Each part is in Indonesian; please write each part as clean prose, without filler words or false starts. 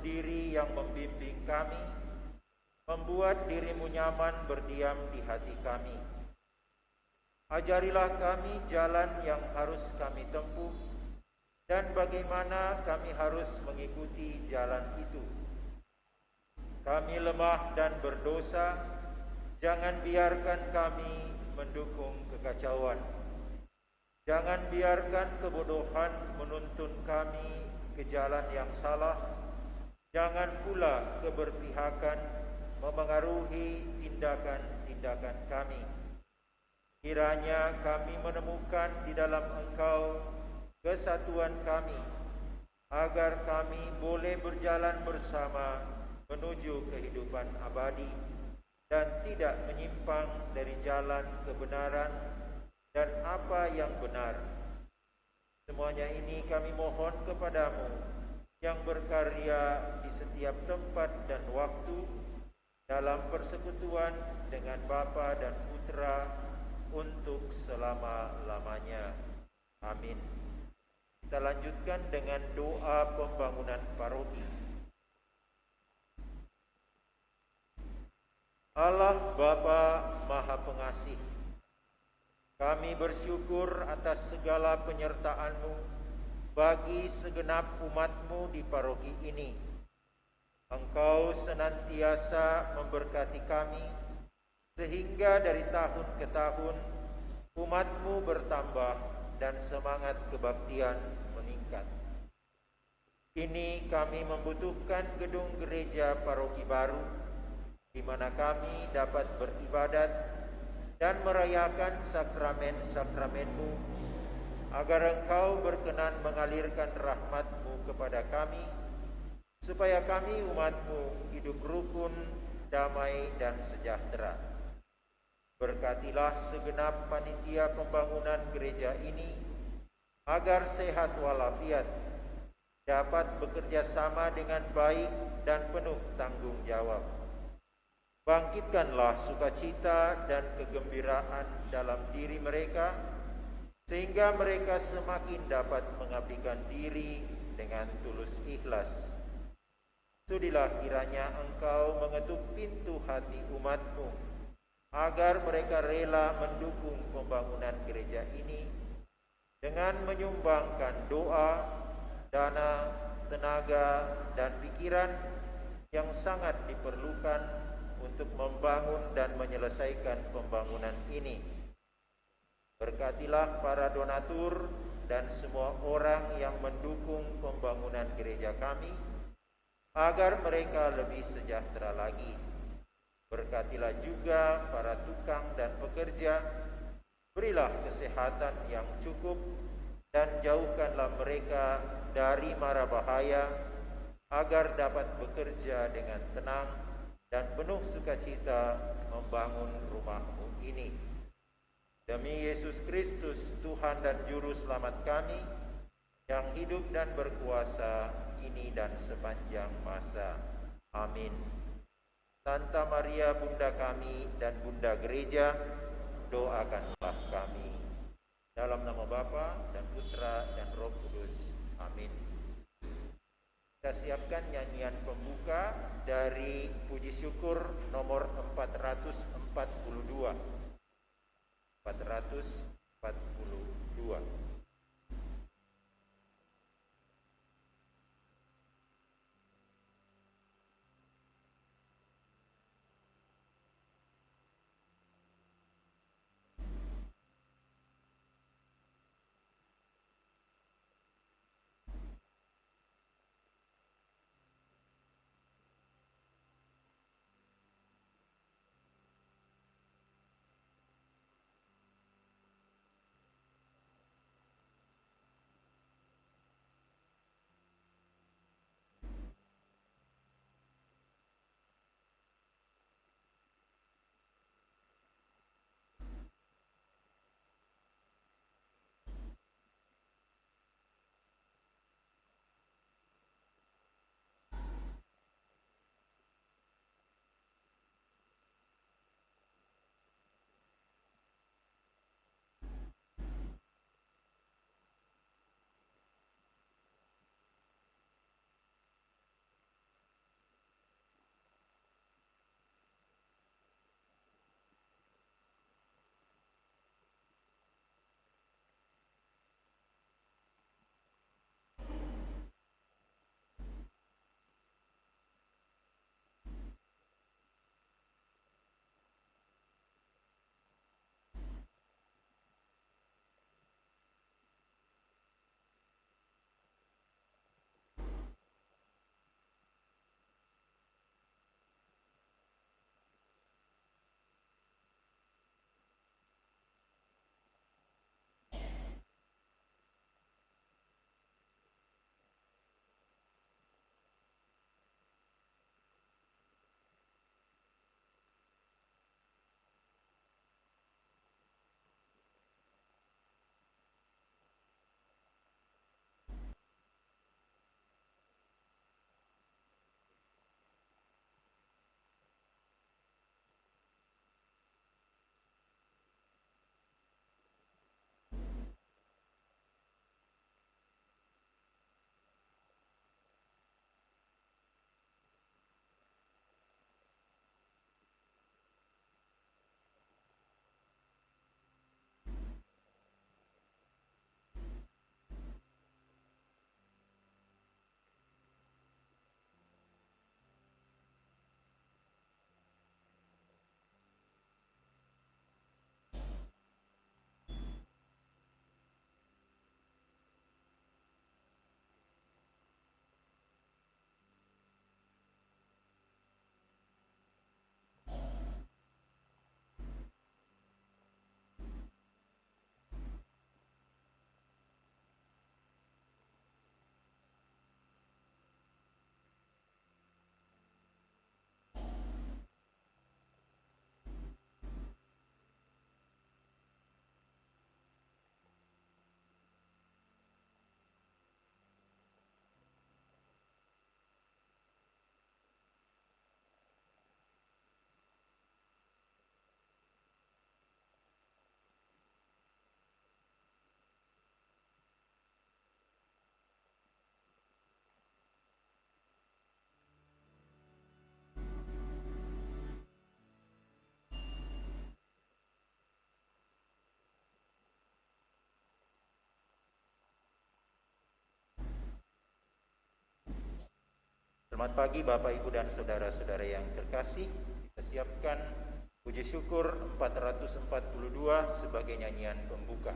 sendiri yang membimbing kami, membuat dirimu nyaman berdiam di hati kami. Ajarilah kami jalan yang harus kami tempuh, dan bagaimana kami harus mengikuti jalan itu. Kami lemah dan berdosa, jangan biarkan kami mendukung kekacauan. Jangan biarkan kebodohan menuntun kami ke jalan yang salah. Jangan pula keberpihakan memengaruhi tindakan-tindakan kami. Kiranya kami menemukan di dalam Engkau kesatuan kami, agar kami boleh berjalan bersama menuju kehidupan abadi dan tidak menyimpang dari jalan kebenaran dan apa yang benar. Semuanya ini kami mohon kepadamu yang berkarya di setiap tempat dan waktu dalam persekutuan dengan Bapa dan Putra untuk selama-lamanya. Amin. Kita lanjutkan dengan doa pembangunan paroki. Allah Bapa Maha Pengasih, kami bersyukur atas segala penyertaan-Mu bagi segenap umat-Mu di paroki ini. Engkau senantiasa memberkati kami, sehingga dari tahun ke tahun umat-Mu bertambah dan semangat kebaktian meningkat. Kini kami membutuhkan gedung gereja paroki baru, di mana kami dapat beribadat dan merayakan sakramen-sakramen-Mu, agar Engkau berkenan mengalirkan rahmat-Mu kepada kami, supaya kami umat-Mu hidup rukun, damai, dan sejahtera. Berkatilah segenap panitia pembangunan gereja ini, agar sehat walafiat, dapat bekerja sama dengan baik dan penuh tanggung jawab. Bangkitkanlah sukacita dan kegembiraan dalam diri mereka, sehingga mereka semakin dapat mengabdikan diri dengan tulus ikhlas. Sudilah kiranya Engkau mengetuk pintu hati umat-Mu, agar mereka rela mendukung pembangunan gereja ini dengan menyumbangkan doa, dana, tenaga, dan pikiran yang sangat diperlukan untuk membangun dan menyelesaikan pembangunan ini. Berkatilah para donatur dan semua orang yang mendukung pembangunan gereja kami, agar mereka lebih sejahtera lagi. Berkatilah juga para tukang dan pekerja, berilah kesehatan yang cukup, dan jauhkanlah mereka dari mara bahaya, agar dapat bekerja dengan tenang dan penuh sukacita membangun rumah-Mu ini. Demi Yesus Kristus, Tuhan dan Juru Selamat kami, yang hidup dan berkuasa kini dan sepanjang masa. Amin. Santa Maria Bunda kami dan Bunda Gereja, doakanlah kami. Dalam nama Bapa dan Putra dan Roh Kudus. Amin. Kita siapkan nyanyian pembuka dari puji syukur nomor 442. 442. Selamat pagi Bapak, Ibu, dan saudara-saudara yang terkasih. Kita siapkan puji syukur 442 sebagai nyanyian pembuka.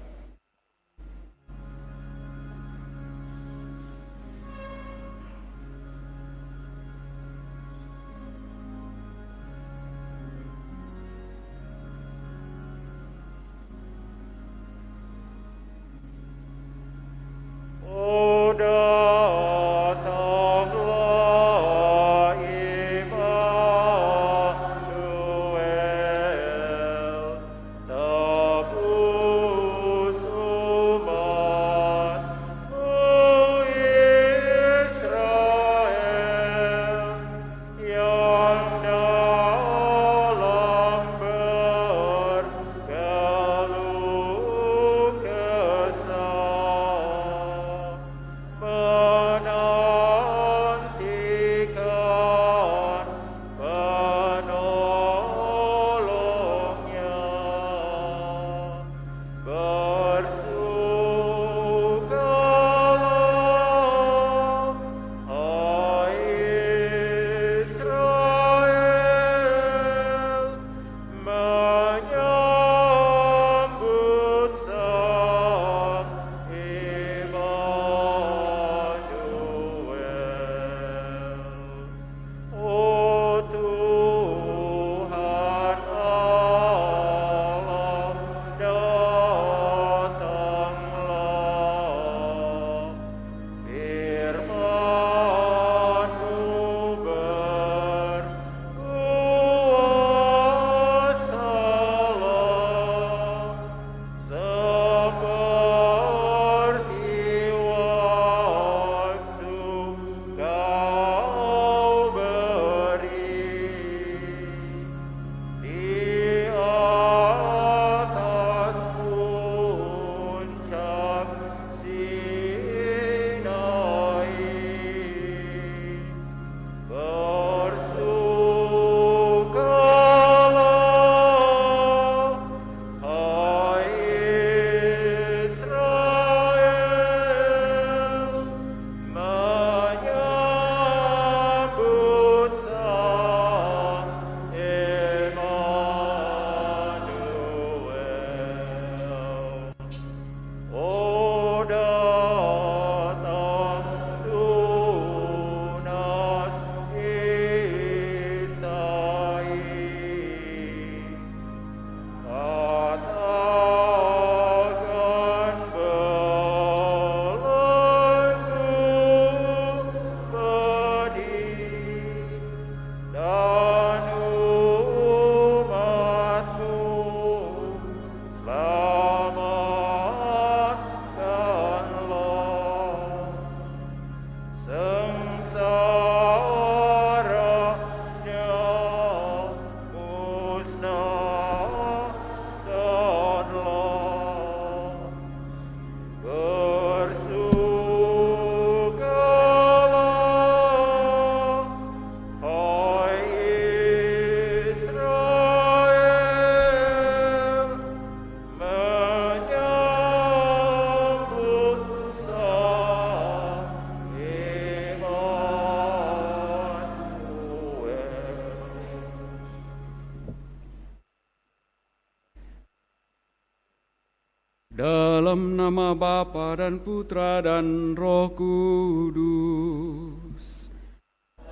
Dalam nama Bapa dan Putra dan Roh Kudus.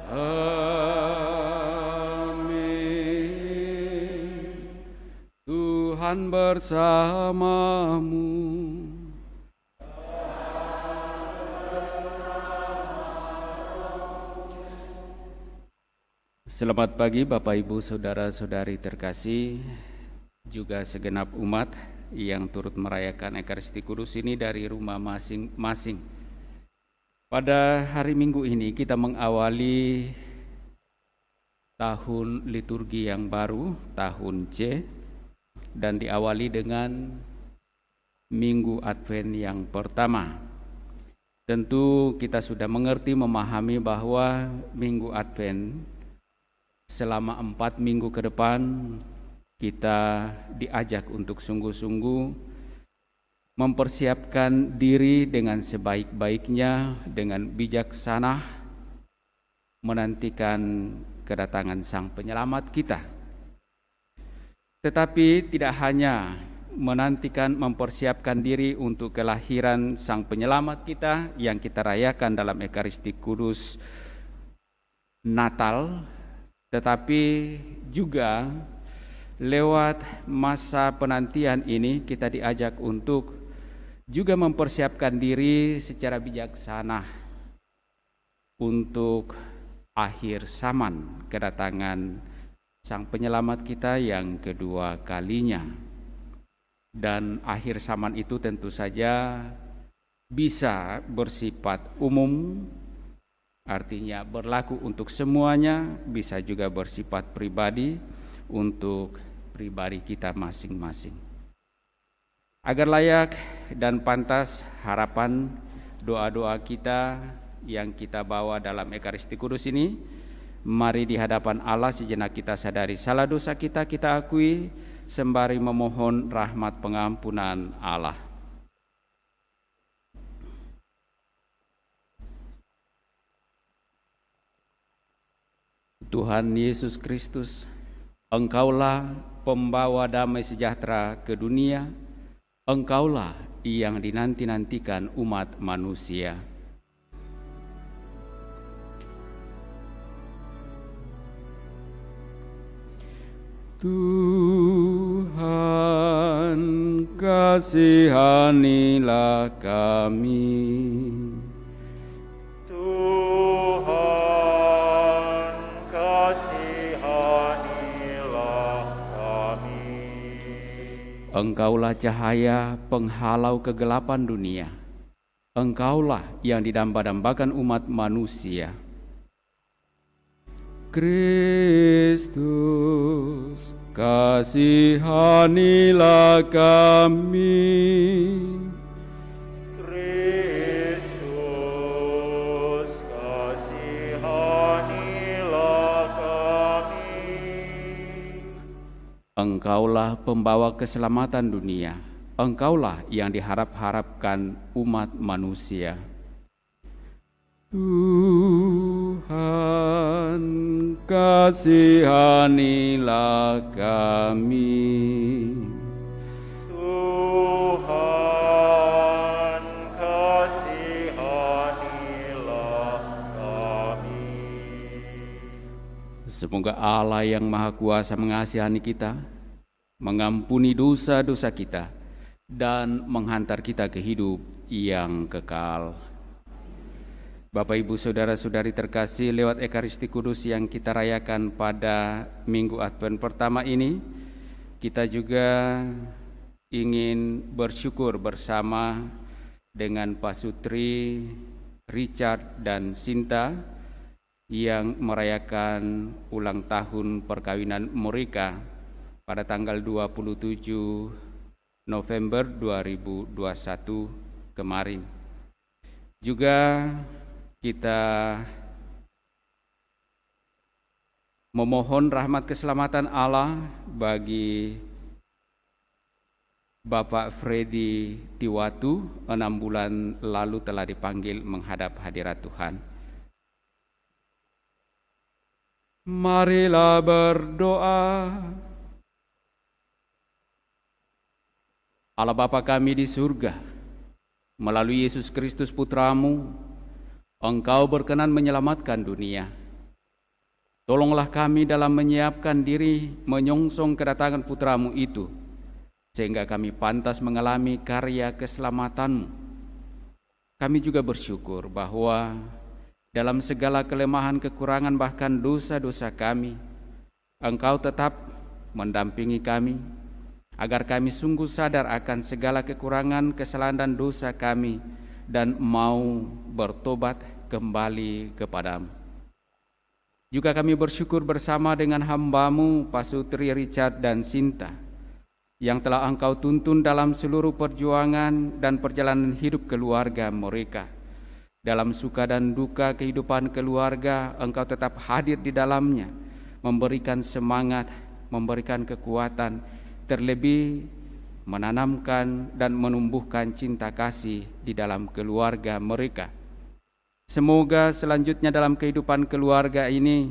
Amin. Tuhan bersamamu. Selamat pagi Bapak Ibu Saudara-saudari terkasih, juga segenap umat yang turut merayakan Ekaristi Kudus ini dari rumah masing-masing. Pada hari Minggu ini kita mengawali tahun liturgi yang baru, tahun C, dan diawali dengan Minggu Advent yang pertama. Tentu kita sudah mengerti, memahami bahwa Minggu Advent selama 4 minggu ke depan kita diajak untuk sungguh-sungguh mempersiapkan diri dengan sebaik-baiknya, dengan bijaksana, menantikan kedatangan Sang Penyelamat kita. Tetapi tidak hanya menantikan, mempersiapkan diri untuk kelahiran Sang Penyelamat kita yang kita rayakan dalam Ekaristi Kudus Natal, tetapi juga lewat masa penantian ini kita diajak untuk juga mempersiapkan diri secara bijaksana untuk akhir zaman kedatangan Sang Penyelamat kita yang kedua kalinya. Dan akhir zaman itu tentu saja bisa bersifat umum, artinya berlaku untuk semuanya, bisa juga bersifat pribadi untuk pribadi kita masing-masing. Agar layak dan pantas harapan doa-doa kita yang kita bawa dalam Ekaristi Kudus ini, mari di hadapan Allah sejenak kita sadari salah dosa kita akui sembari memohon rahmat pengampunan Allah. Tuhan Yesus Kristus, Engkaulah pembawa damai sejahtera ke dunia, Engkaulah yang dinanti-nantikan umat manusia. Tuhan, kasihanilah kami. Tuhan, kasihanilah kami. Engkaulah cahaya penghalau kegelapan dunia. Engkaulah yang didamba-dambakan umat manusia. Kristus, kasihanilah kami. Kristus, kasihanilah kami. Engkaulah pembawa keselamatan dunia. Engkaulah yang diharap-harapkan umat manusia. Tuhan, kasihanilah kami. Tuhan, kasihanilah kami. Semoga Allah yang Maha Kuasa mengasihani kita, mengampuni dosa-dosa kita, dan menghantar kita ke hidup yang kekal. Bapak, Ibu, Saudara-saudari terkasih, lewat Ekaristi Kudus yang kita rayakan pada Minggu Advent pertama ini, kita juga ingin bersyukur bersama dengan Pak Sutri, Richard, dan Sinta yang merayakan ulang tahun perkawinan mereka pada tanggal 27 November 2021 kemarin. Juga kita memohon rahmat keselamatan Allah bagi Bapak Freddy Tiwatu, 6 bulan lalu telah dipanggil menghadap hadirat Tuhan. Marilah berdoa. Allah Bapa kami di surga, melalui Yesus Kristus Putramu, Engkau berkenan menyelamatkan dunia. Tolonglah kami dalam menyiapkan diri menyongsong kedatangan Putramu itu, sehingga kami pantas mengalami karya keselamatan-Mu. Kami juga bersyukur bahwa dalam segala kelemahan, kekurangan, bahkan dosa-dosa kami, Engkau tetap mendampingi kami, agar kami sungguh sadar akan segala kekurangan, kesalahan, dan dosa kami, dan mau bertobat kembali kepadamu. Juga kami bersyukur bersama dengan hamba-Mu, Pak Sutri, Richard, dan Sinta, yang telah Engkau tuntun dalam seluruh perjuangan dan perjalanan hidup keluarga mereka. Dalam suka dan duka kehidupan keluarga, Engkau tetap hadir di dalamnya, memberikan semangat, memberikan kekuatan, terlebih menanamkan dan menumbuhkan cinta kasih di dalam keluarga mereka. Semoga selanjutnya dalam kehidupan keluarga ini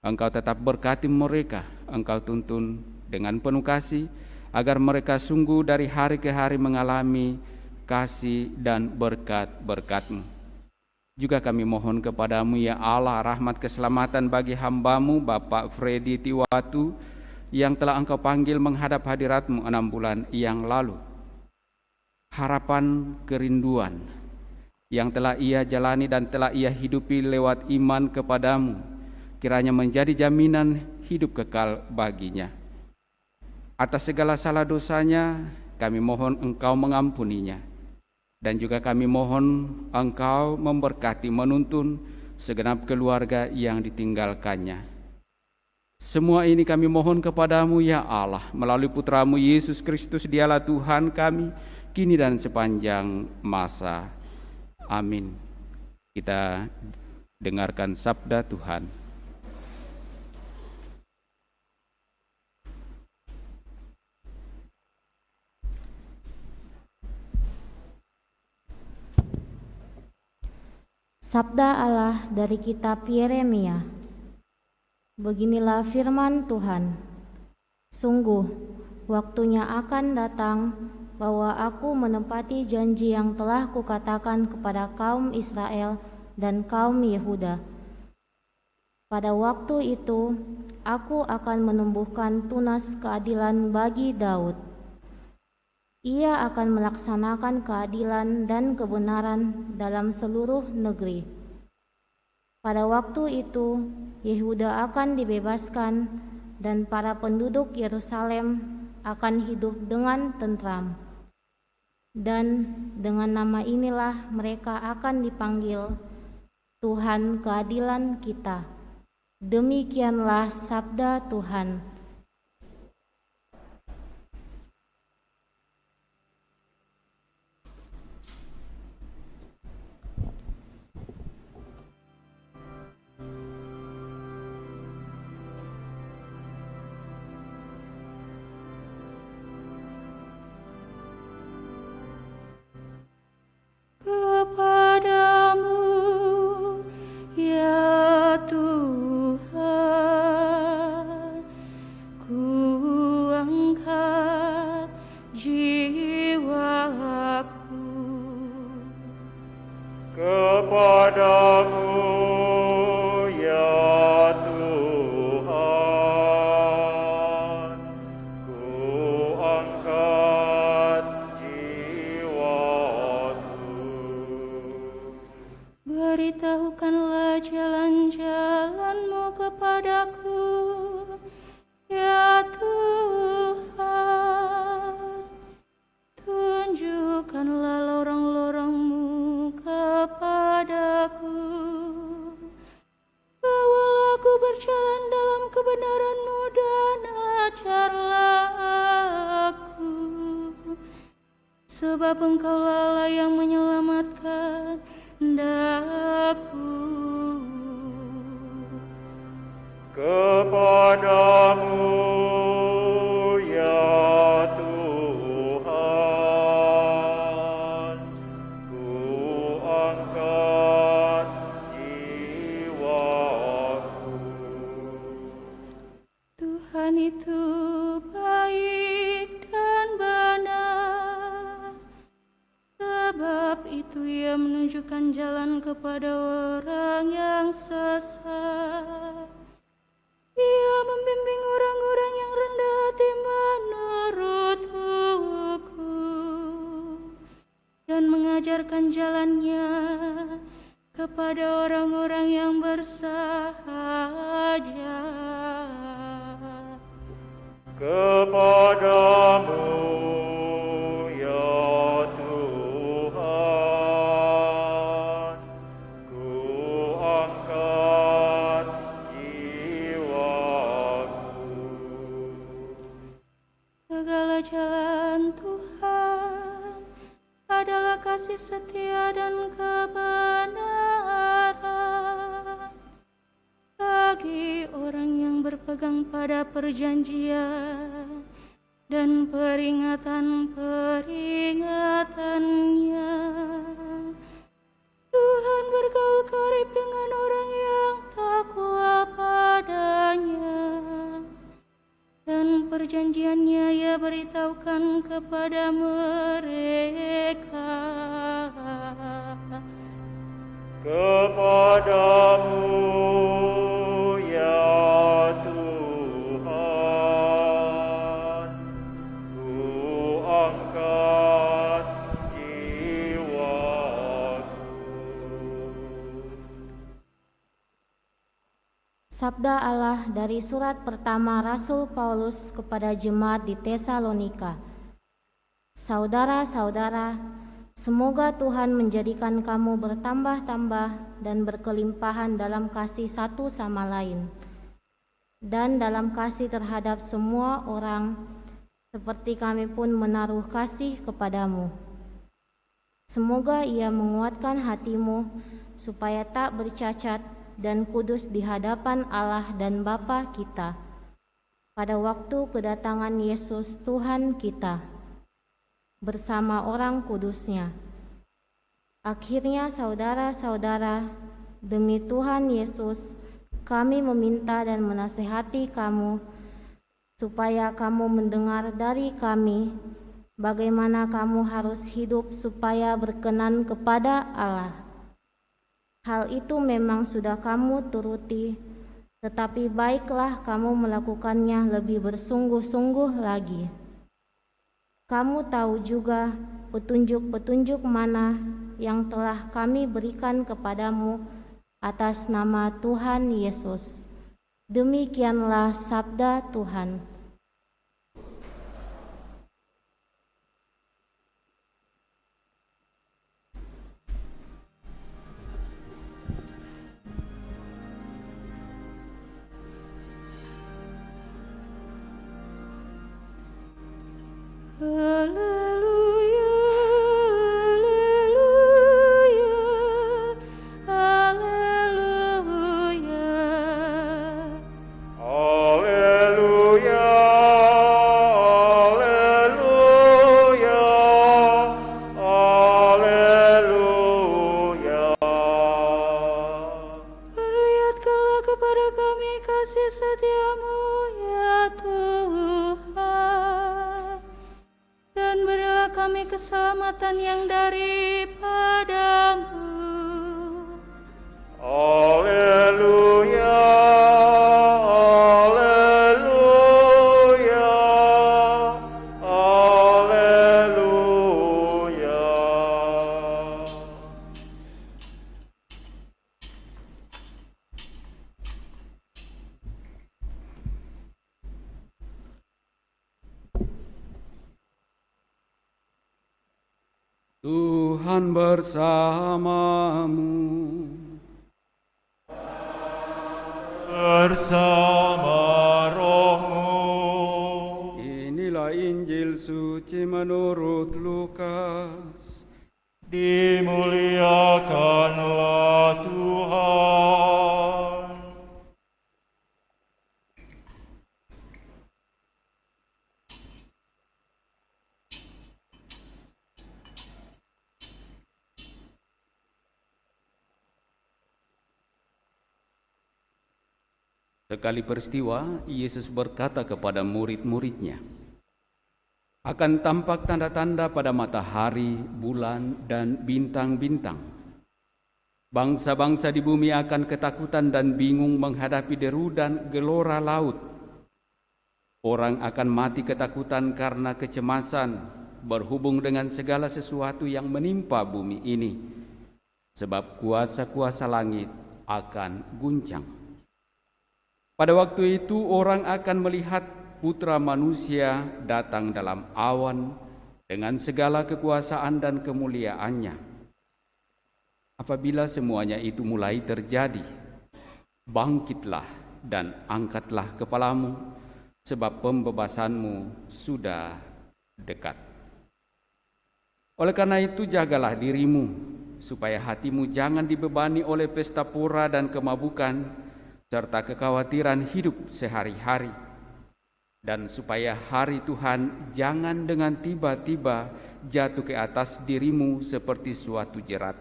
Engkau tetap berkati mereka, Engkau tuntun dengan penuh kasih, agar mereka sungguh dari hari ke hari mengalami kasih dan berkat-berkat-Mu. Juga kami mohon kepadamu ya Allah, rahmat keselamatan bagi hamba-Mu Bapak Freddy Tiwatu yang telah Engkau panggil menghadap hadirat-Mu 6 bulan yang lalu. Harapan kerinduan yang telah ia jalani dan telah ia hidupi lewat iman kepadamu, kiranya menjadi jaminan hidup kekal baginya. Atas segala salah dosanya, kami mohon Engkau mengampuninya. Dan juga kami mohon Engkau memberkati, menuntun segenap keluarga yang ditinggalkannya. Semua ini kami mohon kepadamu ya Allah, melalui Putra-Mu Yesus Kristus, Dialah Tuhan kami, kini dan sepanjang masa. Amin. Kita dengarkan sabda Tuhan. Sabda Allah dari kitab Yeremia. Beginilah firman Tuhan. Sungguh, waktunya akan datang bahwa aku menepati janji yang telah kukatakan kepada kaum Israel dan kaum Yehuda. Pada waktu itu, aku akan menumbuhkan tunas keadilan bagi Daud. Ia akan melaksanakan keadilan dan kebenaran dalam seluruh negeri. Pada waktu itu, Yehuda akan dibebaskan dan para penduduk Yerusalem akan hidup dengan tentram. Dan dengan nama inilah mereka akan dipanggil Tuhan keadilan kita. Demikianlah sabda Tuhan. Kepadamu, ya Tuhan, ku angkat jiwaku. Kepadamu ya Tuhan, ku angkat jiwaku. Beritahukanlah jalan-jalan-Mu kepadaku, ya Tuhan. Tunjukkanlah lorong-lorong-Mu kepadaku. Bawalah aku berjalan dalam kebenaran-Mu dan ajarlah aku. Sebab Engkaulah Allah yang menyelamatkan daku. Kepadamu ya Tuhan, ku angkat jiwaku. Tuhan itu baik dan benar, sebab itu Ia menunjukkan jalan kepada orang yang sesat. Ia membimbing orang-orang yang rendah hati menurut hukum dan mengajarkan jalannya kepada orang-orang yang bersahaja. Kepadamu ya Tuhan, ku angkat jiwaku. Segala jalan Tuhan adalah kasih setia dan kebenaran bagi orang yang berpegang pada perjanjian dan peringatan-peringatannya. Tuhan bergaul karib dengan orang yang takwa padanya. Dan perjanjiannya ia beritahukan kepada mereka. Kepadamu ya Tuhan, ku angkat jiwaku. Sabda Allah dari surat pertama Rasul Paulus kepada jemaat di Tesalonika. Saudara-saudara, semoga Tuhan menjadikan kamu bertambah-tambah dan berkelimpahan dalam kasih satu sama lain, dan dalam kasih terhadap semua orang, seperti kami pun menaruh kasih kepadamu. Semoga Ia menguatkan hatimu, supaya tak bercacat dan kudus di hadapan Allah dan Bapa kita, pada waktu kedatangan Yesus Tuhan kita, bersama orang kudusnya. Akhirnya saudara-saudara, demi Tuhan Yesus, kami meminta dan menasihati kamu, supaya kamu mendengar dari kami bagaimana kamu harus hidup supaya berkenan kepada Allah. Hal itu memang sudah kamu turuti, tetapi baiklah kamu melakukannya lebih bersungguh-sungguh lagi. Kamu tahu juga petunjuk-petunjuk mana yang telah kami berikan kepadamu atas nama Tuhan Yesus. Demikianlah sabda Tuhan. Haleluya, haleluya, haleluya. Haleluya, haleluya, haleluya. Perlihatkanlah kepada kami kasih setiamu, ya Tuhan, dan berilah kami keselamatan yang daripadamu. Haleluya, haleluya, haleluya. Tuhan bersamamu. Bersama rohmu. Inilah Injil suci menurut Lukas. Dimuliakanlah Tuhan. Sekali peristiwa, Yesus berkata kepada murid-muridnya, akan tampak tanda-tanda pada matahari, bulan, dan bintang-bintang. Bangsa-bangsa di bumi akan ketakutan dan bingung menghadapi deru dan gelora laut. Orang akan mati ketakutan karena kecemasan berhubung dengan segala sesuatu yang menimpa bumi ini, sebab kuasa-kuasa langit akan guncang. Pada waktu itu orang akan melihat Putra Manusia datang dalam awan dengan segala kekuasaan dan kemuliaannya. Apabila semuanya itu mulai terjadi, bangkitlah dan angkatlah kepalamu, sebab pembebasanmu sudah dekat. Oleh karena itu jagalah dirimu, supaya hatimu jangan dibebani oleh pesta pora dan kemabukan, serta kekhawatiran hidup sehari-hari, dan supaya hari Tuhan jangan dengan tiba-tiba jatuh ke atas dirimu seperti suatu jerat.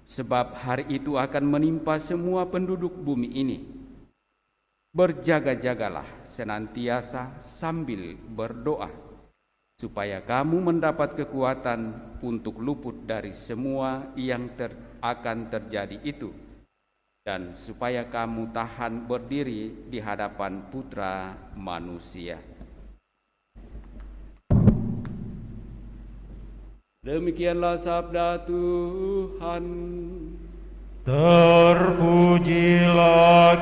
sebab hari itu akan menimpa semua penduduk bumi ini. Berjaga-jagalah senantiasa sambil berdoa, supaya kamu mendapat kekuatan untuk luput dari semua yang akan terjadi itu, dan supaya kamu tahan berdiri di hadapan Putra Manusia. Demikianlah sabda Tuhan. Terpujilah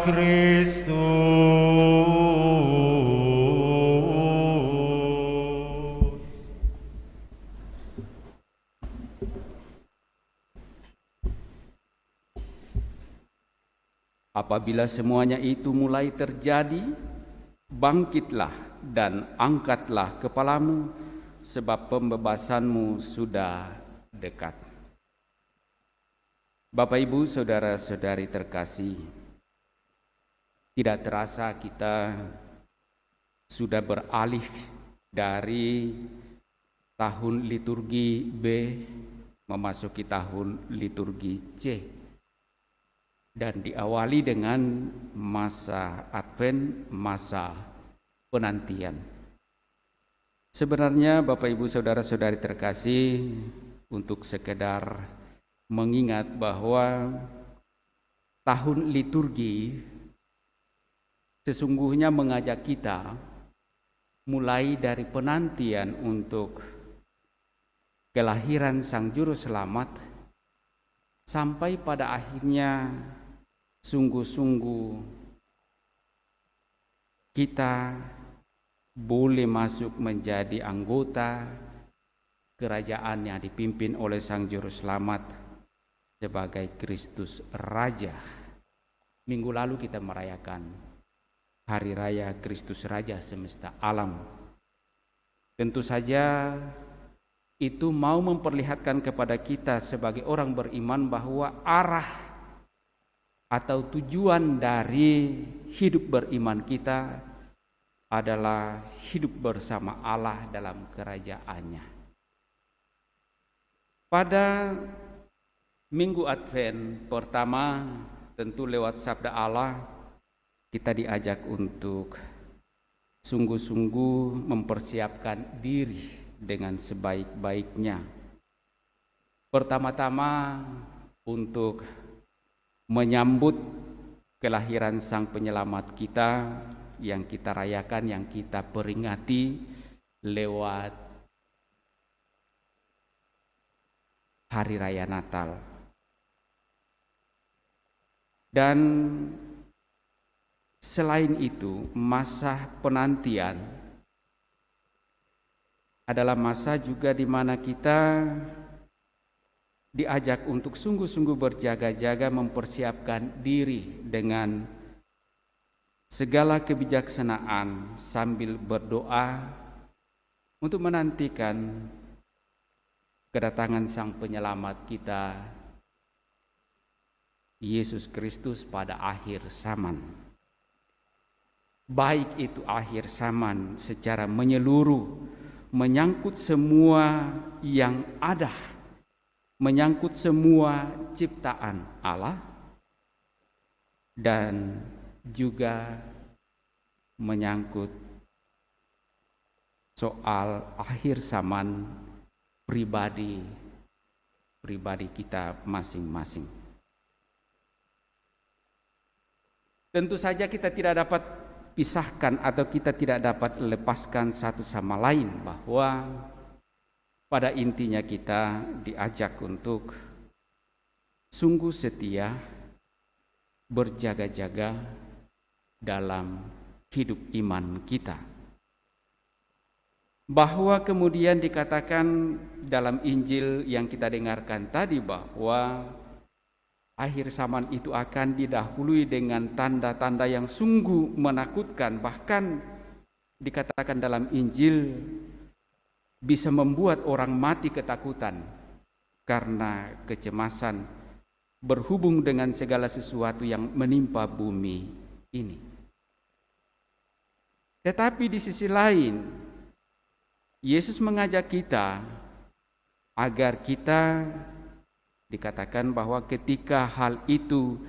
Kristus. Apabila semuanya itu mulai terjadi, bangkitlah dan angkatlah kepalamu, sebab pembebasanmu sudah dekat. Bapak, Ibu, saudara-saudari terkasih, tidak terasa kita sudah beralih dari tahun liturgi B memasuki tahun liturgi C, dan diawali dengan masa Advent, masa penantian. Sebenarnya Bapak, Ibu, saudara-saudari terkasih, untuk sekedar mengingat bahwa tahun liturgi sesungguhnya mengajak kita mulai dari penantian untuk kelahiran Sang Juru Selamat sampai pada akhirnya sungguh-sungguh kita boleh masuk menjadi anggota kerajaan yang dipimpin oleh Sang Juru Selamat sebagai Kristus Raja. Minggu lalu kita merayakan Hari Raya Kristus Raja semesta alam. Tentu saja itu mau memperlihatkan kepada kita sebagai orang beriman bahwa arah atau tujuan dari hidup beriman kita adalah hidup bersama Allah dalam kerajaannya. Pada Minggu Advent pertama, tentu lewat sabda Allah, kita diajak untuk sungguh-sungguh mempersiapkan diri dengan sebaik-baiknya. Pertama-tama untuk menyambut kelahiran Sang Penyelamat kita, yang kita rayakan, yang kita peringati lewat Hari Raya Natal. Dan selain itu, masa penantian adalah masa juga di mana kita diajak untuk sungguh-sungguh berjaga-jaga mempersiapkan diri dengan segala kebijaksanaan sambil berdoa untuk menantikan kedatangan Sang Penyelamat kita, Yesus Kristus, pada akhir zaman. Baik itu akhir zaman secara menyeluruh, menyangkut semua yang ada, menyangkut semua ciptaan Allah, dan juga menyangkut soal akhir zaman pribadi kita masing-masing. Tentu saja kita tidak dapat pisahkan atau kita tidak dapat lepaskan satu sama lain, bahwa pada intinya kita diajak untuk sungguh setia, berjaga-jaga dalam hidup iman kita. Bahwa kemudian dikatakan dalam Injil yang kita dengarkan tadi bahwa akhir zaman itu akan didahului dengan tanda-tanda yang sungguh menakutkan. Bahkan dikatakan dalam Injil bisa membuat orang mati ketakutan karena kecemasan berhubung dengan segala sesuatu yang menimpa bumi ini. Tetapi di sisi lain, Yesus mengajak kita agar kita dikatakan bahwa ketika hal itu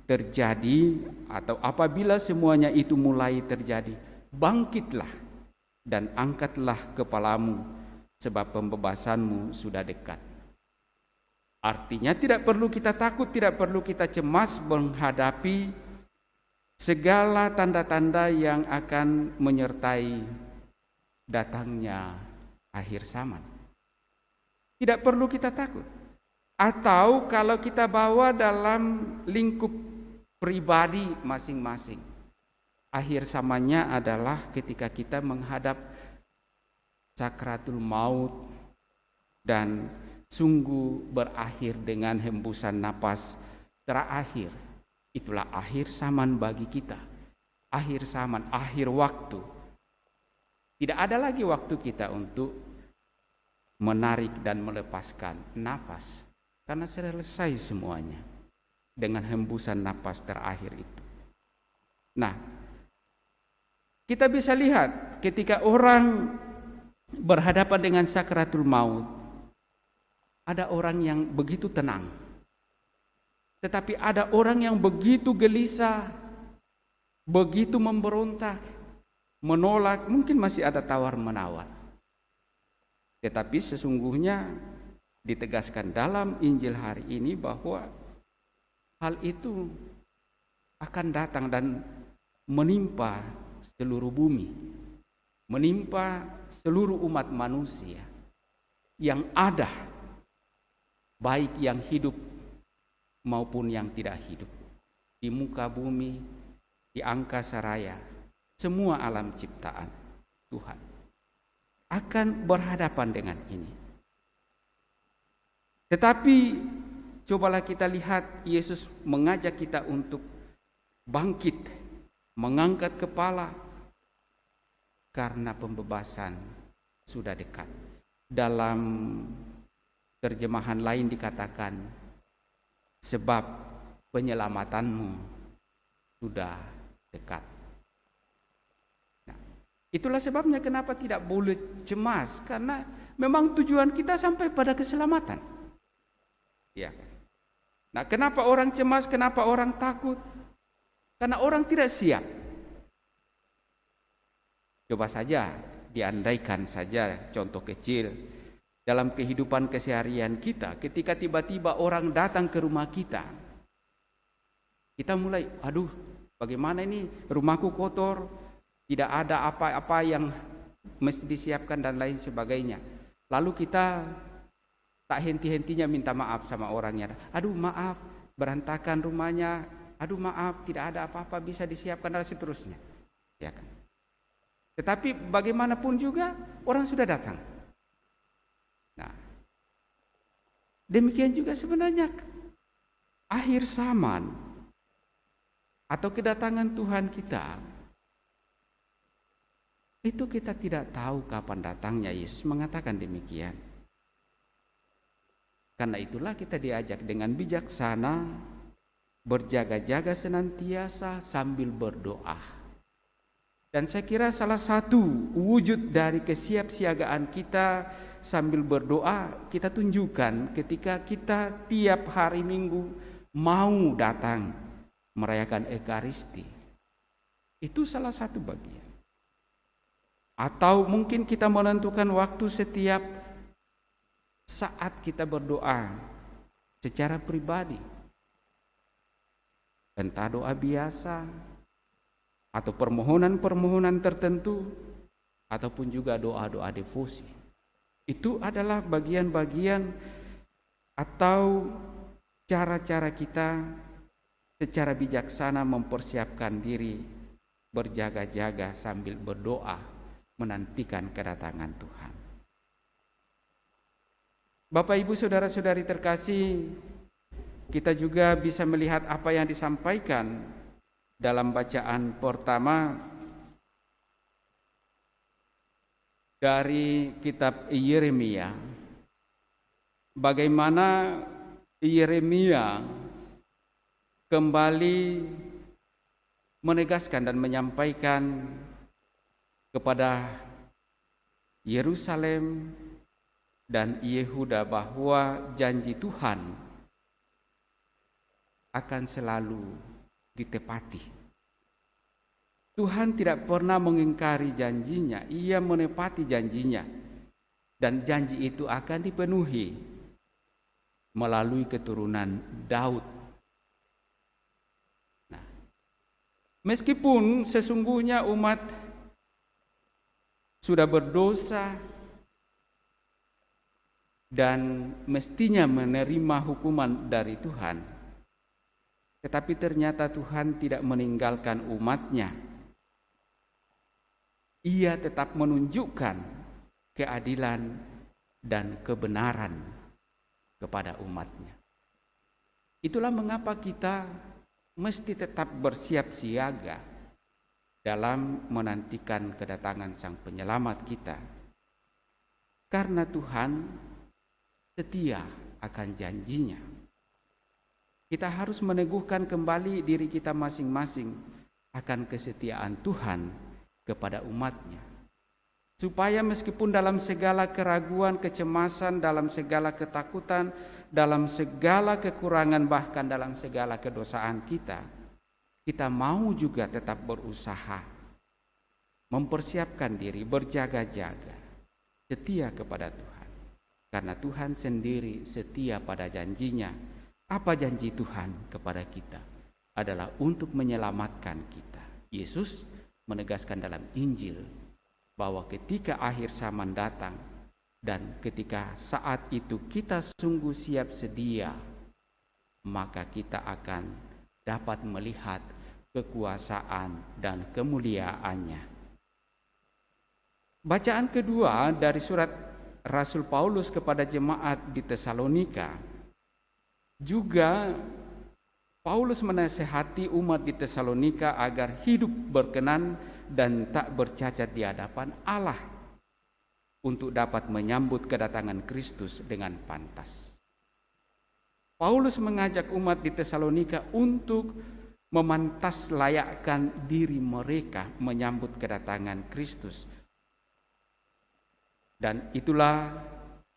terjadi atau apabila semuanya itu mulai terjadi, bangkitlah dan angkatlah kepalamu, sebab pembebasanmu sudah dekat. Artinya tidak perlu kita takut, tidak perlu kita cemas menghadapi segala tanda-tanda yang akan menyertai datangnya akhir zaman. Tidak perlu kita takut. Atau kalau kita bawa dalam lingkup pribadi masing-masing, akhir zamannya adalah ketika kita menghadap sakratul maut dan sungguh berakhir dengan hembusan napas terakhir. Itulah akhir zaman bagi kita. Akhir zaman, akhir waktu. Tidak ada lagi waktu kita untuk menarik dan melepaskan nafas, karena selesai semuanya dengan hembusan napas terakhir itu. Nah, kita bisa lihat ketika orang berhadapan dengan sakratul maut, ada orang yang begitu tenang, tetapi ada orang yang begitu gelisah, begitu memberontak, menolak, mungkin masih ada tawar-menawar. Tetapi sesungguhnya ditegaskan dalam Injil hari ini bahwa hal itu akan datang dan menimpa seluruh bumi, menimpa seluruh umat manusia yang ada, baik yang hidup maupun yang tidak hidup, di muka bumi, di angkasa raya, semua alam ciptaan Tuhan akan berhadapan dengan ini. Tetapi cobalah kita lihat, Yesus mengajak kita untuk bangkit, mengangkat kepala, karena pembebasan sudah dekat. Dalam terjemahan lain dikatakan, sebab penyelamatanmu sudah dekat. Nah, itulah sebabnya kenapa tidak boleh cemas, karena memang tujuan kita sampai pada keselamatan. Ya. Nah, kenapa orang cemas, kenapa orang takut? Karena orang tidak siap. Coba saja, diandaikan saja contoh kecil dalam kehidupan keseharian kita, ketika tiba-tiba orang datang ke rumah kita, kita mulai, aduh, bagaimana ini, rumahku kotor, tidak ada apa-apa yang mesti disiapkan dan lain sebagainya. Lalu kita tak henti-hentinya minta maaf sama orangnya. Aduh maaf, berantakan rumahnya. Aduh maaf, tidak ada apa-apa bisa disiapkan dan seterusnya. Ya kan? Tetapi bagaimanapun juga orang sudah datang. Nah, demikian juga sebenarnya akhir zaman atau kedatangan Tuhan kita, itu kita tidak tahu kapan datangnya. Yesus mengatakan demikian. Karena itulah kita diajak dengan bijaksana, berjaga-jaga senantiasa sambil berdoa. Dan saya kira salah satu wujud dari kesiapsiagaan kita sambil berdoa, kita tunjukkan ketika kita tiap hari Minggu mau datang merayakan Ekaristi. Itu salah satu bagian. Atau mungkin kita menentukan waktu setiap saat kita berdoa secara pribadi, entah doa biasa atau permohonan-permohonan tertentu ataupun juga doa-doa devosi. Itu adalah bagian-bagian atau cara-cara kita secara bijaksana mempersiapkan diri, berjaga-jaga sambil berdoa menantikan kedatangan Tuhan. Bapak, Ibu, saudara-saudari terkasih, kita juga bisa melihat apa yang disampaikan dalam bacaan pertama dari kitab Yeremia. Bagaimana Yeremia kembali menegaskan dan menyampaikan kepada Yerusalem dan Yehuda bahwa janji Tuhan akan selalu ditepati. Tuhan tidak pernah mengingkari janjinya, Ia menepati janjinya. Dan janji itu akan dipenuhi melalui keturunan Daud. Nah, meskipun sesungguhnya umat sudah berdosa dan mestinya menerima hukuman dari Tuhan, tetapi ternyata Tuhan tidak meninggalkan umatnya. Ia tetap menunjukkan keadilan dan kebenaran kepada umatnya. Itulah mengapa kita mesti tetap bersiap siaga dalam menantikan kedatangan Sang Penyelamat kita. Karena Tuhan setia akan janjinya. Kita harus meneguhkan kembali diri kita masing-masing akan kesetiaan Tuhan kepada umatnya. Supaya meskipun dalam segala keraguan, kecemasan, dalam segala ketakutan, dalam segala kekurangan, bahkan dalam segala kedosaan kita mau juga tetap berusaha, mempersiapkan diri, berjaga-jaga, setia kepada Tuhan. Karena Tuhan sendiri setia pada janjinya. Apa janji Tuhan kepada kita? Adalah untuk menyelamatkan kita. Yesus menegaskan dalam Injil bahwa ketika akhir zaman datang dan ketika saat itu kita sungguh siap sedia, maka kita akan dapat melihat kekuasaan dan kemuliaannya. Bacaan kedua dari surat Rasul Paulus kepada jemaat di Tesalonika, juga Paulus menasihati umat di Tesalonika agar hidup berkenan dan tak bercacat di hadapan Allah untuk dapat menyambut kedatangan Kristus dengan pantas. Paulus mengajak umat di Tesalonika untuk memantas layakkan diri mereka menyambut kedatangan Kristus. Dan itulah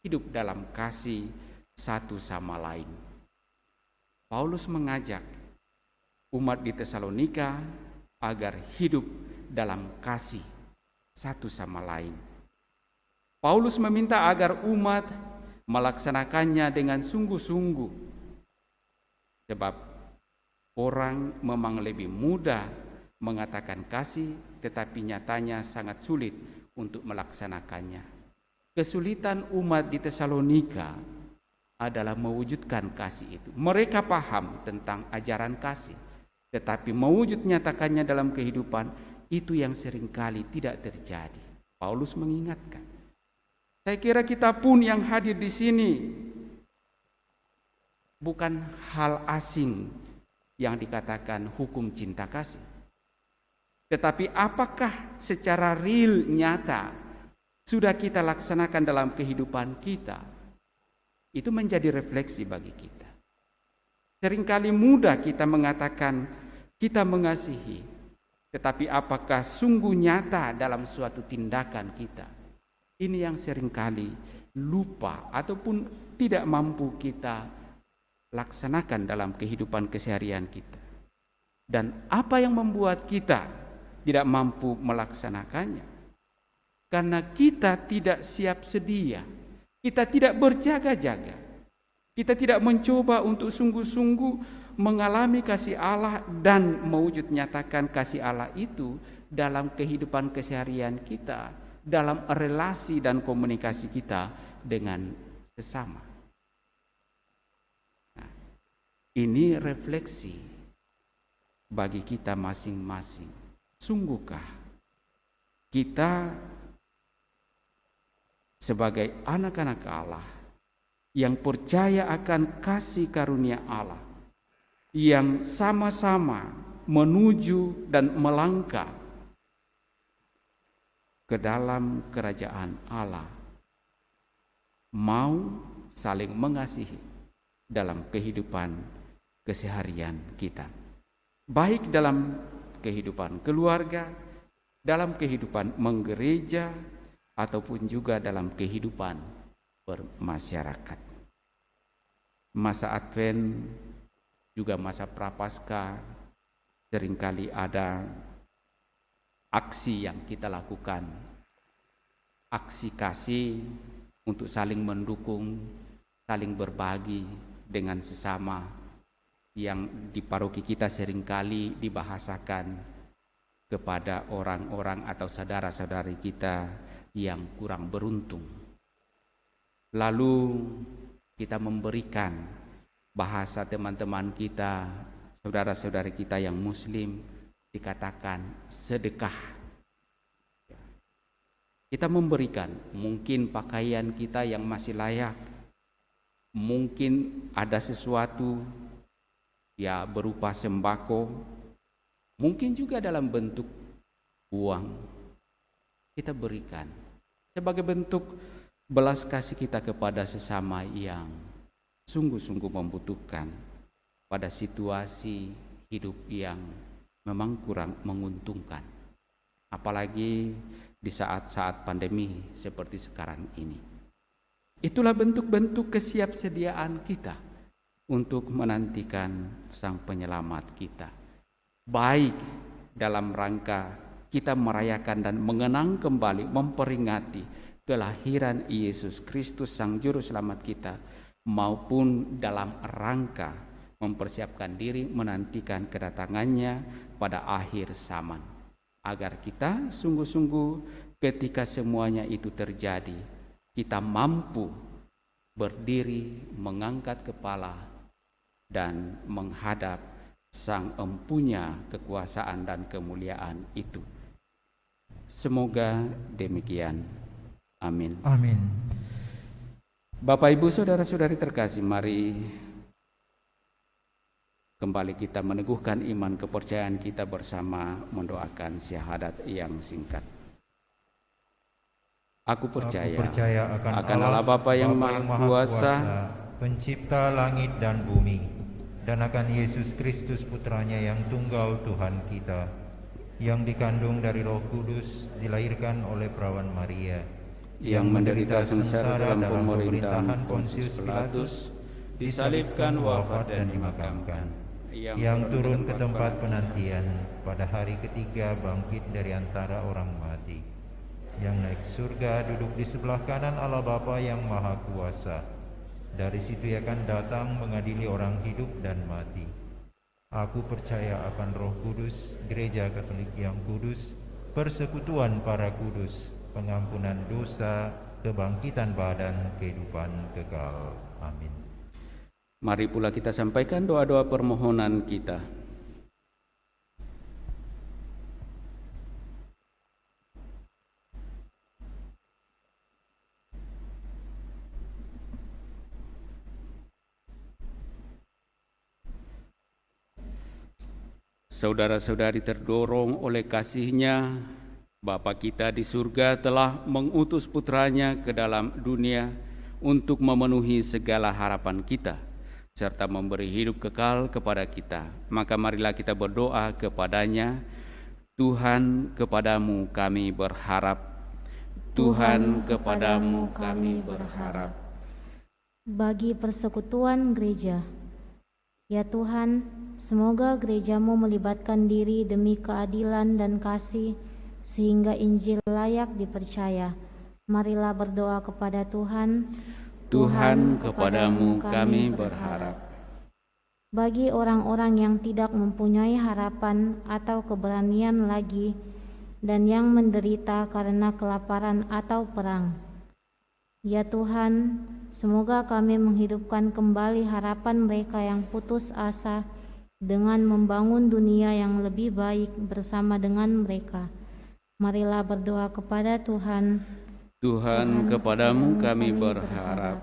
hidup dalam kasih satu sama lain. Paulus mengajak umat di Tesalonika agar hidup dalam kasih satu sama lain. Paulus meminta agar umat melaksanakannya dengan sungguh-sungguh, sebab orang memang lebih mudah mengatakan kasih, tetapi nyatanya sangat sulit untuk melaksanakannya. Kesulitan umat di Tesalonika adalah mewujudkan kasih itu. Mereka paham tentang ajaran kasih, tetapi mewujud nyatakannya dalam kehidupan itu yang seringkali tidak terjadi. Paulus mengingatkan. Saya kira kita pun yang hadir di sini bukan hal asing yang dikatakan hukum cinta kasih. Tetapi apakah secara real nyata sudah kita laksanakan dalam kehidupan kita? Itu menjadi refleksi bagi kita. Seringkali mudah kita mengatakan kita mengasihi, tetapi apakah sungguh nyata dalam suatu tindakan kita? Ini yang seringkali lupa ataupun tidak mampu kita laksanakan dalam kehidupan keseharian kita. Dan apa yang membuat kita tidak mampu melaksanakannya? Karena kita tidak siap sedia. Kita tidak berjaga-jaga. Kita tidak mencoba untuk sungguh-sungguh mengalami kasih Allah dan mewujud nyatakan kasih Allah itu dalam kehidupan keseharian kita, dalam relasi dan komunikasi kita dengan sesama. Nah, ini refleksi bagi kita masing-masing. Sungguhkah kita sebagai anak-anak Allah yang percaya akan kasih karunia Allah, yang sama-sama menuju dan melangkah ke dalam kerajaan Allah, mau saling mengasihi dalam kehidupan keseharian kita, baik dalam kehidupan keluarga, dalam kehidupan menggereja, ataupun juga dalam kehidupan bermasyarakat. Masa Advent juga masa prapaskah, seringkali ada aksi yang kita lakukan, aksi kasih untuk saling mendukung, saling berbagi dengan sesama, yang di paroki kita seringkali dibahasakan kepada orang-orang atau saudara-saudari kita yang kurang beruntung. Lalu kita memberikan bahasa teman-teman kita, saudara-saudari kita yang muslim, dikatakan sedekah. Kita memberikan, mungkin pakaian kita yang masih layak, mungkin ada sesuatu ya berupa sembako, mungkin juga dalam bentuk uang. Kita berikan sebagai bentuk belas kasih kita kepada sesama yang sungguh-sungguh membutuhkan pada situasi hidup yang memang kurang menguntungkan, apalagi di saat-saat pandemi seperti sekarang ini. Itulah bentuk-bentuk kesiapsediaan kita untuk menantikan Sang Penyelamat kita, baik dalam rangka kita merayakan dan mengenang kembali, memperingati kelahiran Yesus Kristus Sang Juru Selamat kita, maupun dalam rangka mempersiapkan diri menantikan kedatangannya pada akhir zaman, agar kita sungguh-sungguh ketika semuanya itu terjadi, kita mampu berdiri, mengangkat kepala, dan menghadap Sang Empunya kekuasaan dan kemuliaan itu. Semoga demikian. Amin. Amin. Bapak, Ibu, saudara-saudari terkasih, mari kembali kita meneguhkan iman kepercayaan kita bersama mendoakan syahadat yang singkat. Aku percaya akan Allah Bapa yang Maha Kuasa, Pencipta langit dan bumi, dan akan Yesus Kristus Putranya yang tunggal Tuhan kita, yang dikandung dari Roh Kudus, dilahirkan oleh perawan Maria, yang menderita sengsara dalam pemerintahan Pontius Pilatus, disalibkan, wafat dan dimakamkan, yang turun ke tempat penantian, pada hari ketiga bangkit dari antara orang mati, yang naik surga, duduk di sebelah kanan Allah Bapa yang Maha Kuasa. Dari situ Ia akan datang mengadili orang hidup dan mati. Aku percaya akan Roh Kudus, Gereja Katolik yang kudus, persekutuan para kudus, pengampunan dosa, kebangkitan badan, kehidupan kekal. Amin. Mari pula kita sampaikan doa-doa permohonan kita. Saudara-saudari, terdorong oleh kasih-Nya, Bapa kita di surga telah mengutus Putranya ke dalam dunia untuk memenuhi segala harapan kita, serta memberi hidup kekal kepada kita. Maka marilah kita berdoa kepada-Nya. Tuhan, kepadamu kami berharap. Tuhan, kepadamu kami berharap. Bagi persekutuan gereja, ya Tuhan, semoga gereja-Mu melibatkan diri demi keadilan dan kasih, sehingga Injil layak dipercaya. Marilah berdoa kepada Tuhan. Tuhan, kepadamu kami berharap. Bagi orang-orang yang tidak mempunyai harapan atau keberanian lagi, dan yang menderita karena kelaparan atau perang, ya Tuhan, semoga kami menghidupkan kembali harapan mereka yang putus asa dengan membangun dunia yang lebih baik bersama dengan mereka. Marilah berdoa kepada Tuhan. Tuhan, kepadamu kami berharap.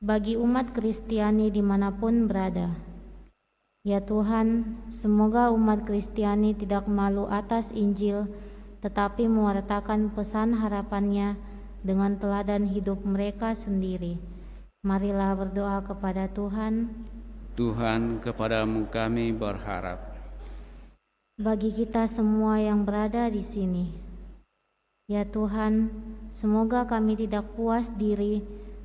Bagi umat Kristiani dimanapun berada, ya Tuhan, semoga umat Kristiani tidak malu atas Injil, tetapi mewartakan pesan harapannya dengan teladan hidup mereka sendiri. Marilah berdoa kepada Tuhan. Tuhan, kepadamu kami berharap. Bagi kita semua yang berada di sini, ya Tuhan, semoga kami tidak puas diri,